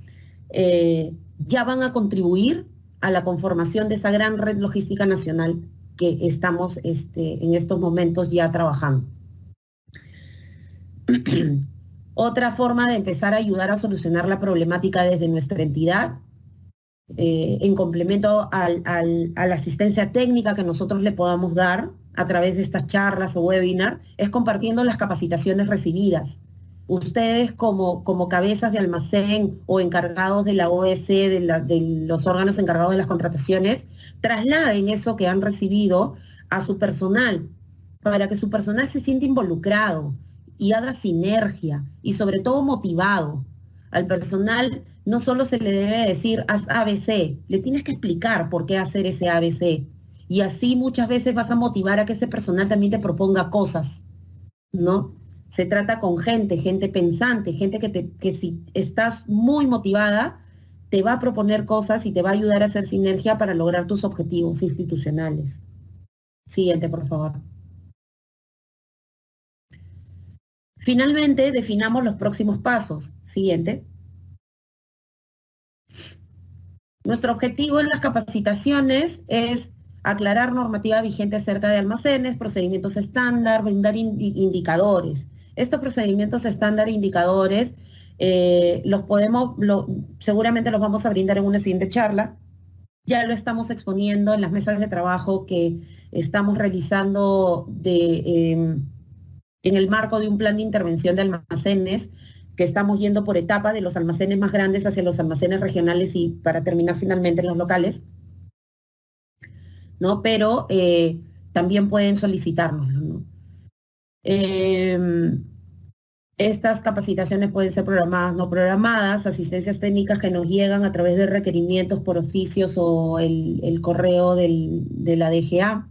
ya van a contribuir a la conformación de esa gran red logística nacional que estamos en estos momentos ya trabajando. Otra forma de empezar a ayudar a solucionar la problemática desde nuestra entidad, en complemento a la asistencia técnica que nosotros le podamos dar a través de estas charlas o webinars, es compartiendo las capacitaciones recibidas. Ustedes como cabezas de almacén o encargados de la OEC, de los órganos encargados de las contrataciones, trasladen eso que han recibido a su personal, para que su personal se sienta involucrado y haga sinergia y sobre todo motivado. Al personal no solo se le debe decir haz ABC, le tienes que explicar por qué hacer ese ABC. Y así muchas veces vas a motivar a que ese personal también te proponga cosas, ¿no? Se trata con gente pensante, gente que si estás muy motivada, te va a proponer cosas y te va a ayudar a hacer sinergia para lograr tus objetivos institucionales. Siguiente, por favor. Finalmente, definamos los próximos pasos. Siguiente. Nuestro objetivo en las capacitaciones es aclarar normativa vigente acerca de almacenes, procedimientos estándar, brindar indicadores. Estos procedimientos estándar e indicadores seguramente los vamos a brindar en una siguiente charla. Ya lo estamos exponiendo en las mesas de trabajo que estamos realizando en el marco de un plan de intervención de almacenes, que estamos yendo por etapa de los almacenes más grandes hacia los almacenes regionales y para terminar finalmente en los locales, ¿no? Pero también pueden solicitárnoslo, ¿no? Estas capacitaciones pueden ser programadas, no programadas, asistencias técnicas que nos llegan a través de requerimientos por oficios o el correo de la DGA.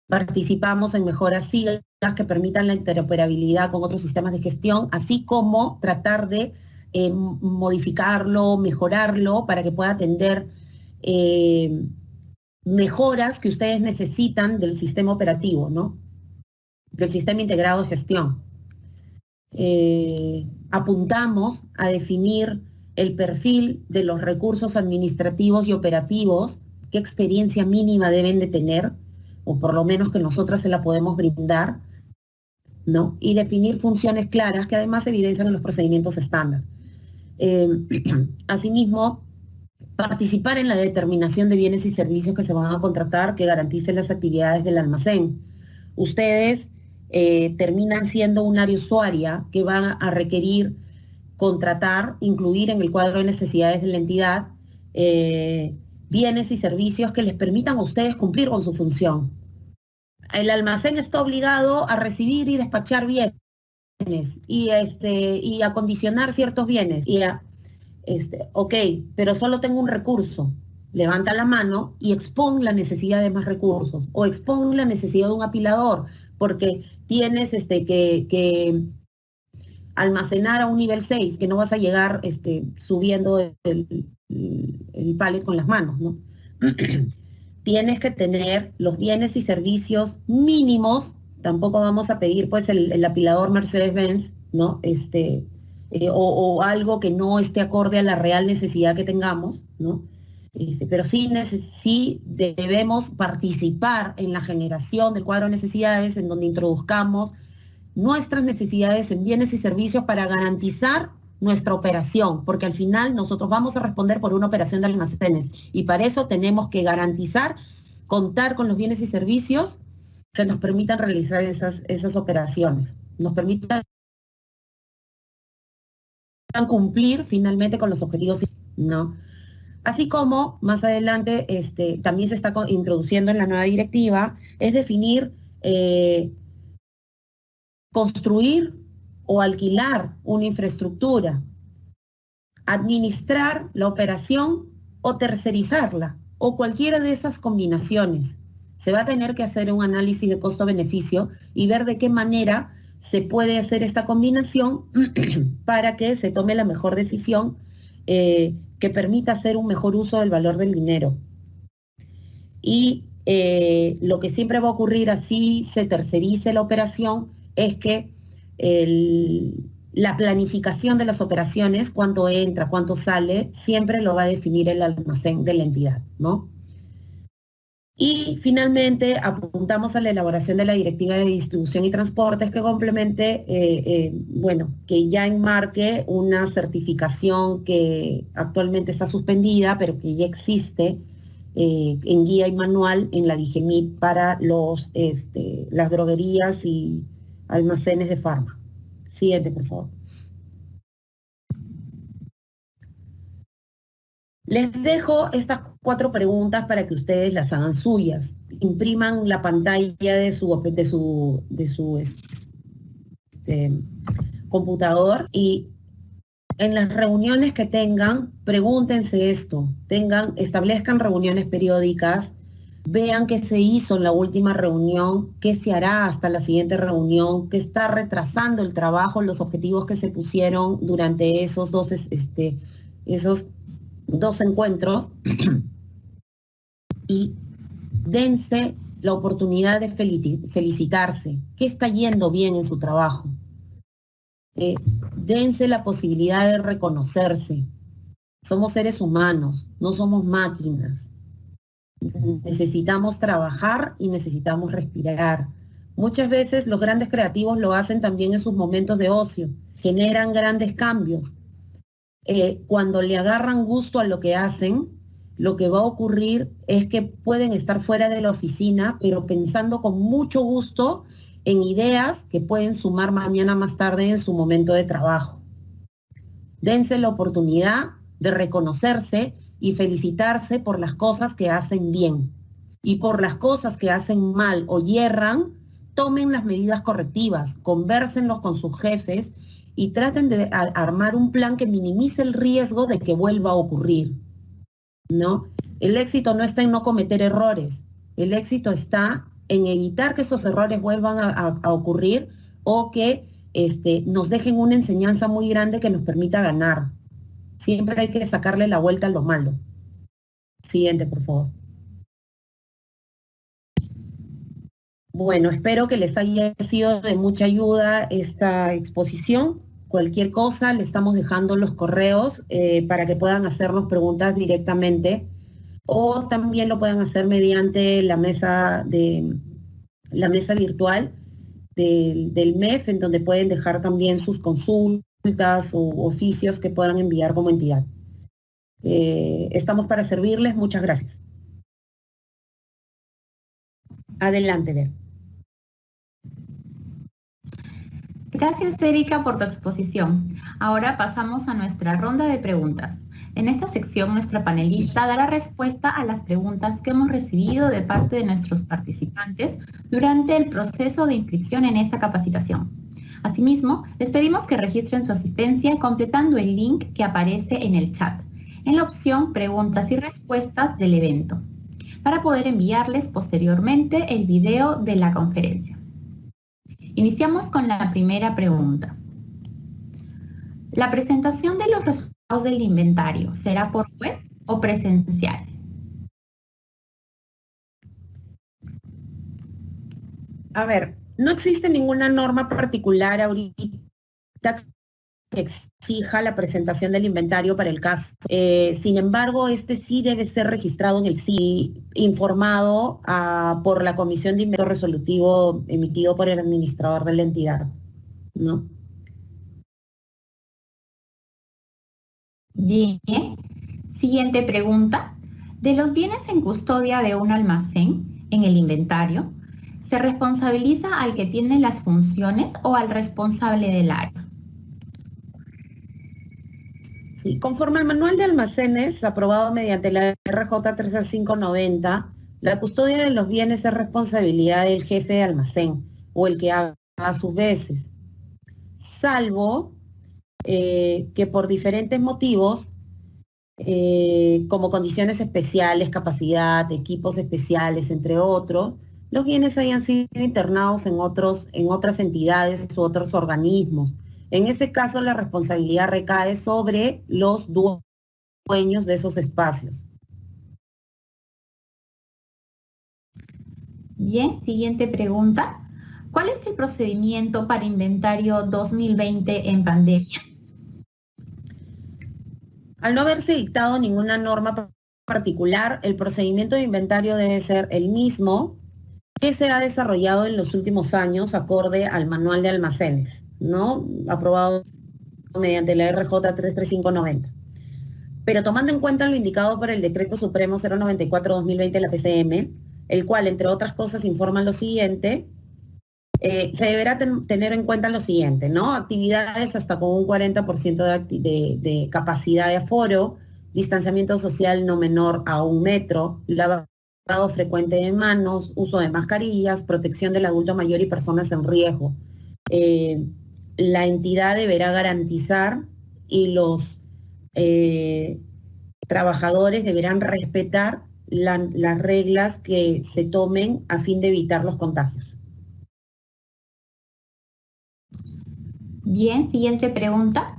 Participamos en mejoras SIGAS que permitan la interoperabilidad con otros sistemas de gestión, así como tratar de modificarlo, mejorarlo para que pueda atender mejoras que ustedes necesitan del sistema operativo, ¿no? Del sistema integrado de gestión. Apuntamos a definir el perfil de los recursos administrativos y operativos, qué experiencia mínima deben de tener, o por lo menos que nosotras se la podemos brindar, ¿no? Y definir funciones claras que además evidencian los procedimientos estándar. Asimismo, participar en la determinación de bienes y servicios que se van a contratar que garanticen las actividades del almacén. Ustedes terminan siendo un área usuaria que van a requerir contratar, incluir en el cuadro de necesidades de la entidad bienes y servicios que les permitan a ustedes cumplir con su función. El almacén está obligado a recibir y despachar bienes y acondicionar ciertos bienes. Ok, pero solo tengo un recurso. Levanta la mano y expon la necesidad de más recursos o expon la necesidad de un apilador, porque tienes que almacenar a un nivel 6, que no vas a llegar subiendo el pallet con las manos, ¿no? Tienes que tener los bienes y servicios mínimos. Tampoco vamos a pedir pues el apilador Mercedes-Benz, ¿no? O algo que no esté acorde a la real necesidad que tengamos, ¿no? Pero sí debemos participar en la generación del cuadro de necesidades, en donde introduzcamos nuestras necesidades en bienes y servicios para garantizar nuestra operación, porque al final nosotros vamos a responder por una operación de almacenes y para eso tenemos que garantizar, contar con los bienes y servicios que nos permitan realizar esas operaciones, nos permitan cumplir finalmente con los objetivos, ¿no? Así como más adelante también se está introduciendo en la nueva directiva, es definir construir o alquilar una infraestructura, administrar la operación o tercerizarla, o cualquiera de esas combinaciones. Se va a tener que hacer un análisis de costo-beneficio y ver de qué manera se puede hacer esta combinación para que se tome la mejor decisión que permita hacer un mejor uso del valor del dinero. Y lo que siempre va a ocurrir así se tercerice la operación es que la planificación de las operaciones, cuánto entra, cuánto sale, siempre lo va a definir el almacén de la entidad, ¿no? Y finalmente apuntamos a la elaboración de la Directiva de Distribución y Transportes que complemente, bueno, que ya enmarque una certificación que actualmente está suspendida, pero que ya existe en guía y manual en la DIGEMIT para las droguerías y almacenes de farma. Siguiente, por favor. Les dejo estas 4 preguntas para que ustedes las hagan suyas. Impriman la pantalla de su computador y en las reuniones que tengan, pregúntense esto, establezcan reuniones periódicas, vean qué se hizo en la última reunión, qué se hará hasta la siguiente reunión, qué está retrasando el trabajo, los objetivos que se pusieron durante esos dos encuentros y dense la oportunidad de felicitarse. ¿Qué está yendo bien en su trabajo? Dense la posibilidad de reconocerse. Somos seres humanos, no somos máquinas. Necesitamos trabajar y necesitamos respirar. Muchas veces los grandes creativos lo hacen también en sus momentos de ocio, generan grandes cambios. Cuando le agarran gusto a lo que hacen, lo que va a ocurrir es que pueden estar fuera de la oficina, pero pensando con mucho gusto en ideas que pueden sumar mañana más tarde en su momento de trabajo. Dense la oportunidad de reconocerse y felicitarse por las cosas que hacen bien. Y por las cosas que hacen mal o yerran, tomen las medidas correctivas, convérsenlos con sus jefes y traten de armar un plan que minimice el riesgo de que vuelva a ocurrir, ¿no? El éxito no está en no cometer errores, el éxito está en evitar que esos errores vuelvan a ocurrir o que nos dejen una enseñanza muy grande que nos permita ganar. Siempre hay que sacarle la vuelta a lo malo. Siguiente, por favor. Bueno, espero que les haya sido de mucha ayuda esta exposición. Cualquier cosa, le estamos dejando los correos para que puedan hacernos preguntas directamente o también lo pueden hacer mediante la mesa virtual del MEF, en donde pueden dejar también sus consultas o oficios que puedan enviar como entidad. Estamos para servirles. Muchas gracias. Adelante, Ver. Gracias, Erika, por tu exposición. Ahora pasamos a nuestra ronda de preguntas. En esta sección, nuestra panelista dará respuesta a las preguntas que hemos recibido de parte de nuestros participantes durante el proceso de inscripción en esta capacitación. Asimismo, les pedimos que registren su asistencia completando el link que aparece en el chat, en la opción Preguntas y Respuestas del evento, para poder enviarles posteriormente el video de la conferencia. Iniciamos con la primera pregunta. ¿La presentación de los resultados del inventario será por web o presencial? A ver, no existe ninguna norma particular ahorita que exija la presentación del inventario para el caso. Sin embargo, sí debe ser registrado en el CIE, informado por la Comisión de Inventario Resolutivo emitido por el administrador de la entidad, ¿no? Bien. Siguiente pregunta. De los bienes en custodia de un almacén en el inventario, ¿se responsabiliza al que tiene las funciones o al responsable del área? Sí, conforme al manual de almacenes aprobado mediante la RJ 30590, la custodia de los bienes es responsabilidad del jefe de almacén o el que haga a sus veces, salvo que por diferentes motivos, como condiciones especiales, capacidad, equipos especiales, entre otros, los bienes hayan sido internados en otras entidades u otros organismos. En ese caso, la responsabilidad recae sobre los dueños de esos espacios. Bien, siguiente pregunta. ¿Cuál es el procedimiento para inventario 2020 en pandemia? Al no haberse dictado ninguna norma particular, el procedimiento de inventario debe ser el mismo que se ha desarrollado en los últimos años acorde al manual de almacenes, ¿no? Aprobado mediante la RJ 33590. Pero tomando en cuenta lo indicado por el Decreto Supremo 094-2020 de la PCM, el cual, entre otras cosas, informa lo siguiente, se deberá tener en cuenta lo siguiente, ¿no? Actividades hasta con un 40% de capacidad de aforo, distanciamiento social no menor a 1 metro, lavado frecuente de manos, uso de mascarillas, protección del adulto mayor y personas en riesgo. La entidad deberá garantizar y los trabajadores deberán respetar las reglas que se tomen a fin de evitar los contagios. Bien, siguiente pregunta.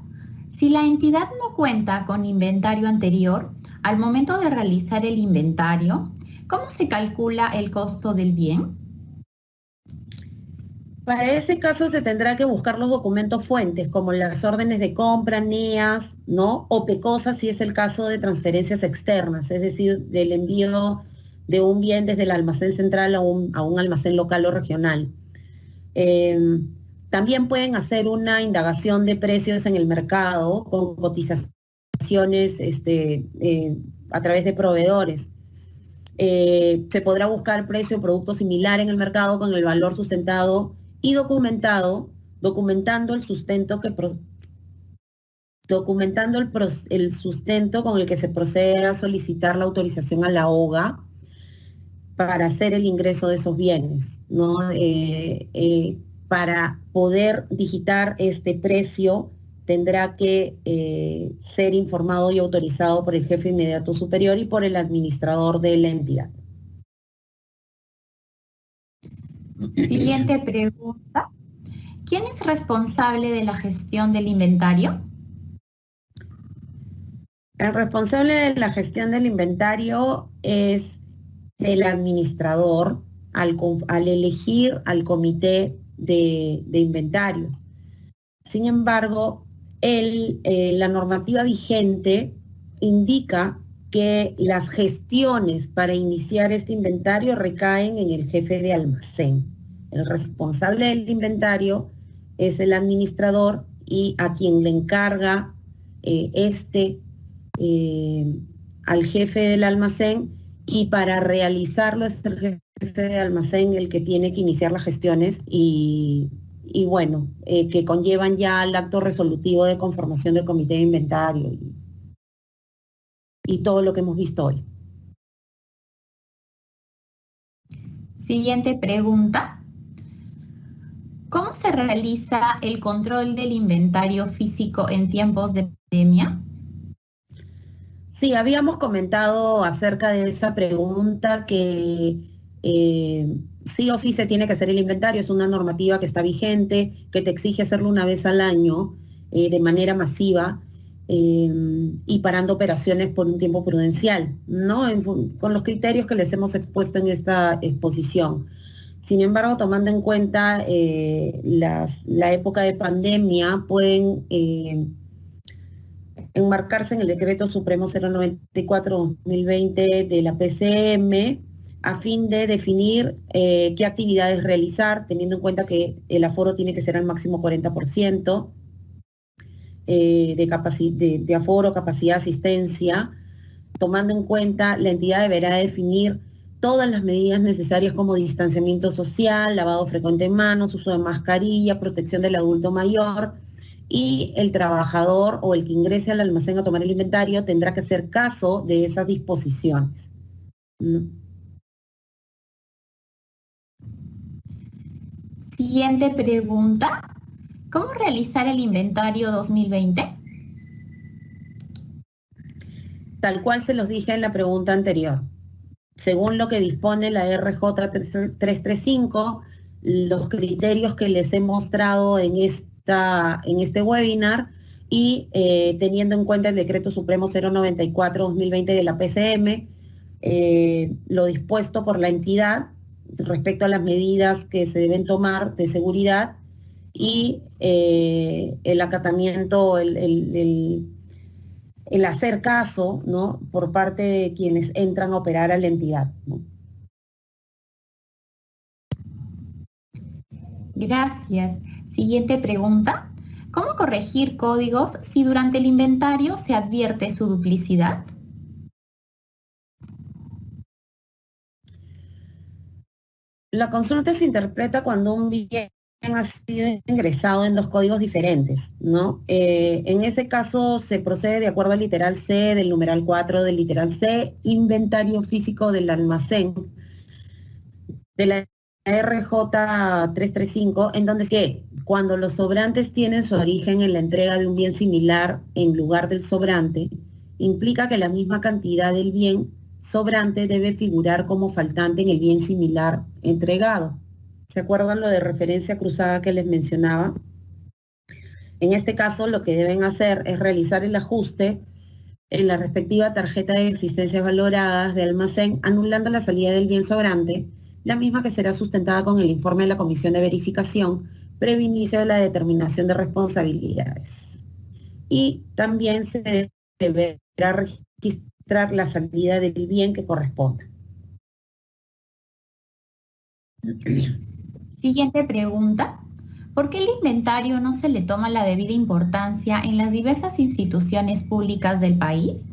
Si la entidad no cuenta con inventario anterior, al momento de realizar el inventario, ¿cómo se calcula el costo del bien? Para ese caso se tendrá que buscar los documentos fuentes, como las órdenes de compra, NEAs, ¿no? O PECOSA, si es el caso de transferencias externas, es decir, del envío de un bien desde el almacén central a un almacén local o regional. También pueden hacer una indagación de precios en el mercado con cotizaciones a través de proveedores. Se podrá buscar precio de producto similar en el mercado con el valor sustentado y documentando el sustento el sustento con el que se procede a solicitar la autorización a la OGA para hacer el ingreso de esos bienes, ¿no? Para poder digitar este precio tendrá que ser informado y autorizado por el jefe inmediato superior y por el administrador de la entidad. Siguiente pregunta. ¿Quién es responsable de la gestión del inventario? El responsable de la gestión del inventario es el administrador al elegir al comité de inventarios. Sin embargo, la normativa vigente indica que las gestiones para iniciar este inventario recaen en el jefe de almacén. El responsable del inventario es el administrador y a quien le encarga al jefe del almacén, y para realizarlo es el jefe de almacén el que tiene que iniciar las gestiones y bueno, que conllevan ya el acto resolutivo de conformación del comité de inventario y todo lo que hemos visto hoy. Siguiente pregunta. ¿Cómo se realiza el control del inventario físico en tiempos de pandemia? Sí, habíamos comentado acerca de esa pregunta que sí o sí se tiene que hacer el inventario, es una normativa que está vigente, que te exige hacerlo una vez al año de manera masiva y parando operaciones por un tiempo prudencial, ¿no? Con los criterios que les hemos expuesto en esta exposición. Sin embargo, tomando en cuenta la época de pandemia, pueden enmarcarse en el Decreto Supremo 094-2020 de la PCM a fin de definir qué actividades realizar, teniendo en cuenta que el aforo tiene que ser al máximo 40% de aforo, capacidad, asistencia. Tomando en cuenta, la entidad deberá definir todas las medidas necesarias como distanciamiento social, lavado frecuente de manos, uso de mascarilla, protección del adulto mayor, y el trabajador o el que ingrese al almacén a tomar el inventario tendrá que hacer caso de esas disposiciones. Siguiente pregunta. ¿Cómo realizar el inventario 2020? Tal cual se los dije en la pregunta anterior. Según lo que dispone la RJ 335, los criterios que les he mostrado en este webinar y teniendo en cuenta el Decreto Supremo 094-2020 de la PCM, lo dispuesto por la entidad, respecto a las medidas que se deben tomar de seguridad y el acatamiento, el hacer caso, ¿no?, por parte de quienes entran a operar a la entidad, ¿no? Gracias. Siguiente pregunta. ¿Cómo corregir códigos si durante el inventario se advierte su duplicidad? La consulta se interpreta cuando un bien ha sido ingresado en dos códigos diferentes, ¿no? En ese caso se procede de acuerdo al literal C del numeral 4 del literal C, inventario físico del almacén de la RJ 335, en donde es que cuando los sobrantes tienen su origen en la entrega de un bien similar en lugar del sobrante, implica que la misma cantidad del bien sobrante debe figurar como faltante en el bien similar entregado. ¿Se acuerdan lo de referencia cruzada que les mencionaba? En este caso, lo que deben hacer es realizar el ajuste en la respectiva tarjeta de existencias valoradas de almacén, anulando la salida del bien sobrante, la misma que será sustentada con el informe de la Comisión de Verificación previo inicio de la determinación de responsabilidades. Y también se deberá registrar la salida del bien que corresponda. Siguiente pregunta. ¿Por qué el inventario no se le toma la debida importancia en las diversas instituciones públicas del país?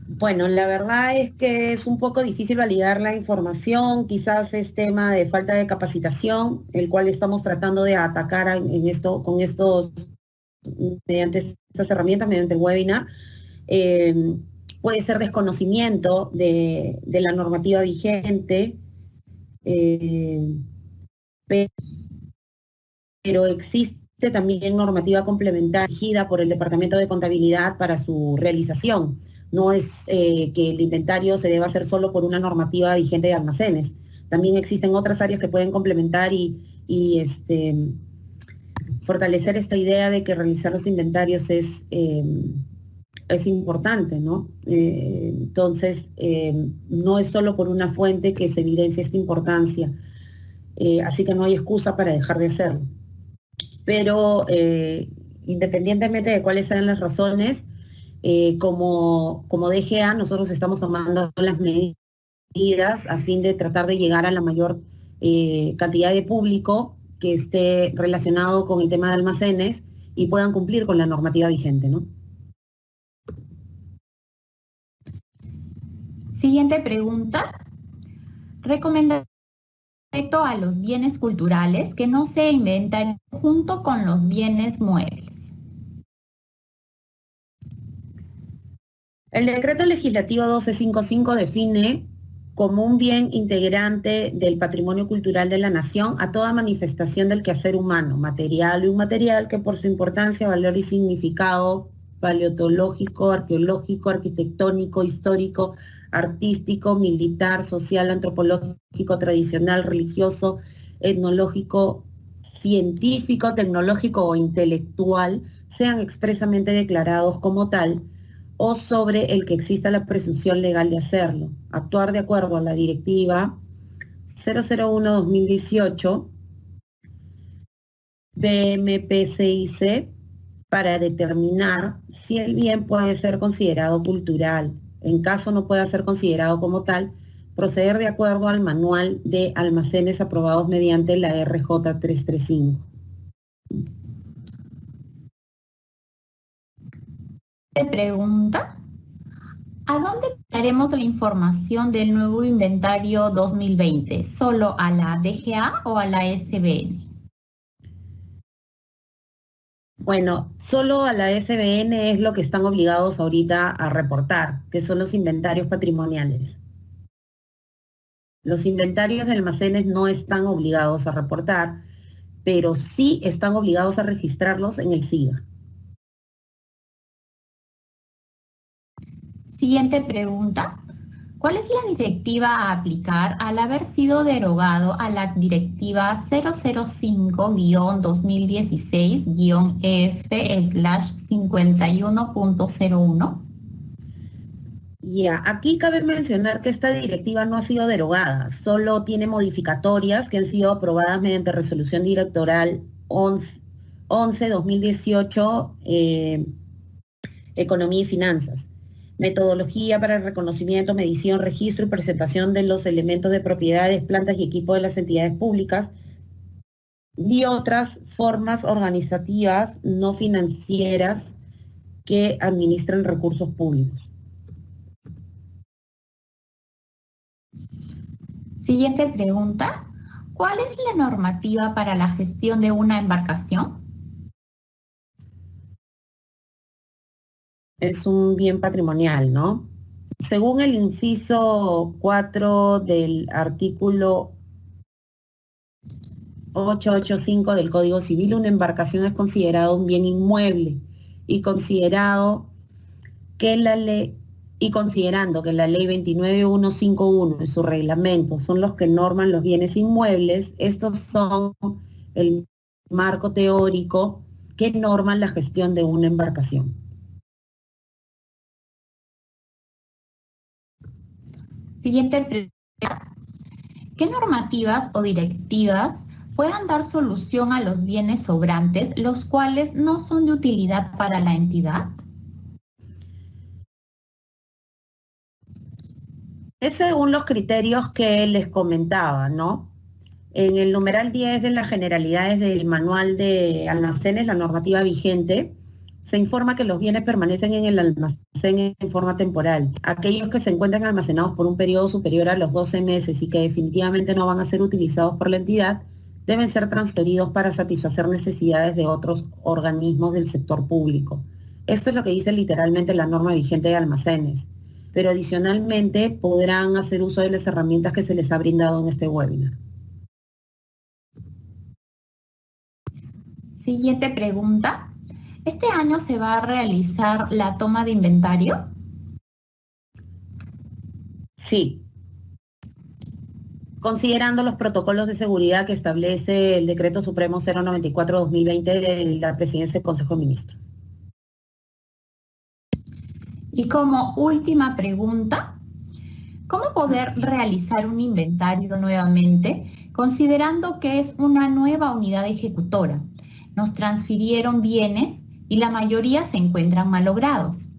Bueno, la verdad es que es un poco difícil validar la información, quizás es tema de falta de capacitación, el cual estamos tratando de atacar mediante estas herramientas, mediante el webinar. Puede ser desconocimiento de la normativa vigente, pero existe también normativa complementaria por el Departamento de Contabilidad para su realización. No es que el inventario se deba hacer solo por una normativa vigente de almacenes. También existen otras áreas que pueden complementar y fortalecer esta idea de que realizar los inventarios es importante, ¿no? Entonces, no es solo por una fuente que se evidencia esta importancia. Así que no hay excusa para dejar de hacerlo. Pero independientemente de cuáles sean las razones, como DGA nosotros estamos tomando las medidas a fin de tratar de llegar a la mayor cantidad de público que esté relacionado con el tema de almacenes y puedan cumplir con la normativa vigente, ¿no? Siguiente pregunta. Recomendación respecto a los bienes culturales que no se inventan junto con los bienes muebles. El decreto legislativo 1255 define como un bien integrante del patrimonio cultural de la nación a toda manifestación del quehacer humano, material o inmaterial, que por su importancia, valor y significado paleontológico, arqueológico, arquitectónico, histórico, artístico, militar, social, antropológico, tradicional, religioso, etnológico, científico, tecnológico o intelectual, sean expresamente declarados como tal, o sobre el que exista la presunción legal de hacerlo. Actuar de acuerdo a la Directiva 001-2018 BMPCIC para determinar si el bien puede ser considerado cultural. En caso no pueda ser considerado como tal, proceder de acuerdo al manual de almacenes aprobados mediante la RJ 335. Pregunta. ¿A dónde enviaremos la información del nuevo inventario 2020? ¿Solo a la DGA o a la SBN? Bueno, solo a la SBN es lo que están obligados ahorita a reportar, que son los inventarios patrimoniales. Los inventarios de almacenes no están obligados a reportar, pero sí están obligados a registrarlos en el SIGA. Siguiente pregunta. ¿Cuál es la directiva a aplicar al haber sido derogado a la Directiva 005-2016-EF/51.01? Ya, aquí cabe mencionar que esta directiva no ha sido derogada, solo tiene modificatorias que han sido aprobadas mediante resolución directoral 11-2018, Economía y Finanzas. Metodología para el reconocimiento, medición, registro y presentación de los elementos de propiedades, plantas y equipos de las entidades públicas y otras formas organizativas no financieras que administran recursos públicos. Siguiente pregunta. ¿Cuál es la normativa para la gestión de una embarcación? Es un bien patrimonial, ¿no? Según el inciso 4 del artículo 885 del Código Civil, una embarcación es considerado un bien inmueble y considerado que la ley y considerando que la ley 29151 y su reglamento son los que norman los bienes inmuebles, estos son el marco teórico que norman la gestión de una embarcación. Siguiente pregunta. ¿Qué normativas o directivas puedan dar solución a los bienes sobrantes, los cuales no son de utilidad para la entidad? Es según los criterios que les comentaba, ¿no? En el numeral 10 de las generalidades del manual de almacenes, la normativa vigente, se informa que los bienes permanecen en el almacén en forma temporal. Aquellos que se encuentran almacenados por un periodo superior a los 12 meses y que definitivamente no van a ser utilizados por la entidad, deben ser transferidos para satisfacer necesidades de otros organismos del sector público. Esto es lo que dice literalmente la norma vigente de almacenes, pero adicionalmente podrán hacer uso de las herramientas que se les ha brindado en este webinar. Siguiente pregunta. ¿Este año se va a realizar la toma de inventario? Sí, considerando los protocolos de seguridad que establece el Decreto Supremo 094-2020 de la Presidencia del Consejo de Ministros. Y como última pregunta, ¿cómo poder realizar un inventario nuevamente, considerando que es una nueva unidad ejecutora? Nos transfirieron bienes y la mayoría se encuentran malogrados.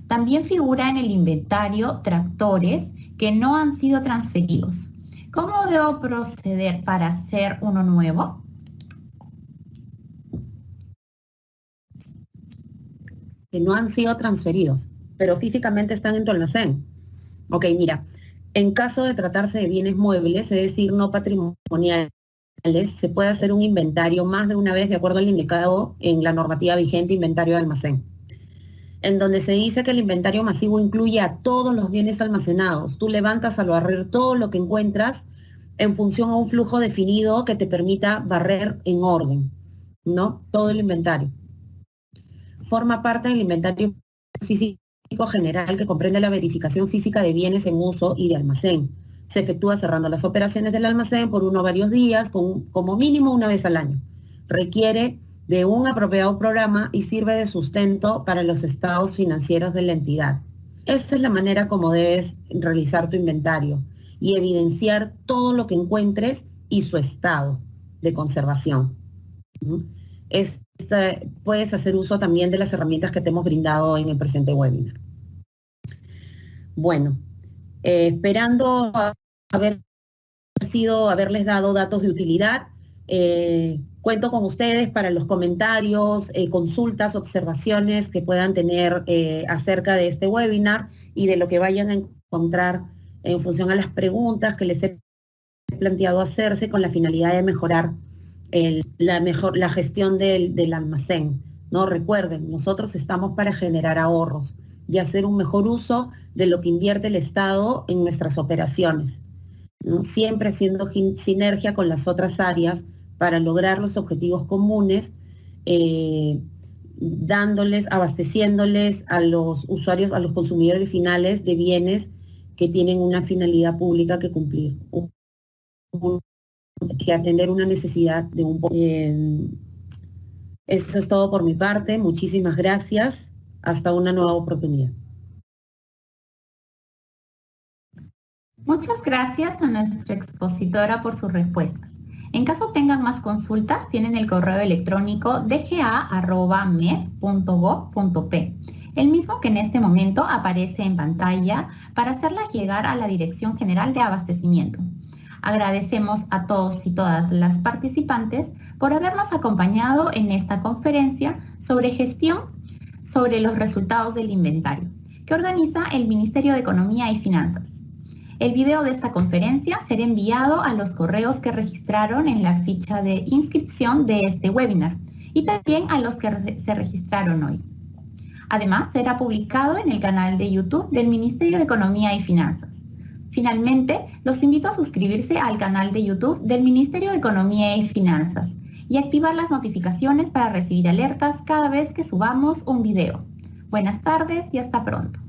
También figura en el inventario tractores que no han sido transferidos. ¿Cómo debo proceder para hacer uno nuevo? Que no han sido transferidos, pero físicamente están en tu almacén. Ok, mira, en caso de tratarse de bienes muebles, es decir, no patrimoniales, se puede hacer un inventario más de una vez de acuerdo al indicado en la normativa vigente inventario de almacén, en donde se dice que el inventario masivo incluye a todos los bienes almacenados. Tú levantas al barrer todo lo que encuentras en función a un flujo definido que te permita barrer en orden, ¿no? Todo el inventario. Forma parte del inventario físico general que comprende la verificación física de bienes en uso y de almacén. Se efectúa cerrando las operaciones del almacén por uno o varios días, como mínimo una vez al año. Requiere de un apropiado programa y sirve de sustento para los estados financieros de la entidad. Esa es la manera como debes realizar tu inventario y evidenciar todo lo que encuentres y su estado de conservación. Puedes hacer uso también de las herramientas que te hemos brindado en el presente webinar. Bueno, esperando haberles dado datos de utilidad, cuento con ustedes para los comentarios, consultas, observaciones que puedan tener acerca de este webinar y de lo que vayan a encontrar en función a las preguntas que les he planteado hacerse con la finalidad de mejorar la gestión del almacén, ¿no? Recuerden, nosotros estamos para generar ahorros y hacer un mejor uso de lo que invierte el Estado en nuestras operaciones, ¿no? Siempre haciendo sinergia con las otras áreas para lograr los objetivos comunes, abasteciéndoles a los usuarios, a los consumidores finales de bienes que tienen una finalidad pública que cumplir, que atender una necesidad de un... eso es todo por mi parte. Muchísimas gracias. Hasta una nueva oportunidad. Muchas gracias a nuestra expositora por sus respuestas. En caso tengan más consultas, tienen el correo electrónico dga@med.gov.p, el mismo que en este momento aparece en pantalla para hacerlas llegar a la Dirección General de Abastecimiento. Agradecemos a todos y todas las participantes por habernos acompañado en esta conferencia sobre gestión sobre los resultados del inventario, que organiza el Ministerio de Economía y Finanzas. El video de esta conferencia será enviado a los correos que registraron en la ficha de inscripción de este webinar y también a los que se registraron hoy. Además, será publicado en el canal de YouTube del Ministerio de Economía y Finanzas. Finalmente, los invito a suscribirse al canal de YouTube del Ministerio de Economía y Finanzas y activar las notificaciones para recibir alertas cada vez que subamos un video. Buenas tardes y hasta pronto.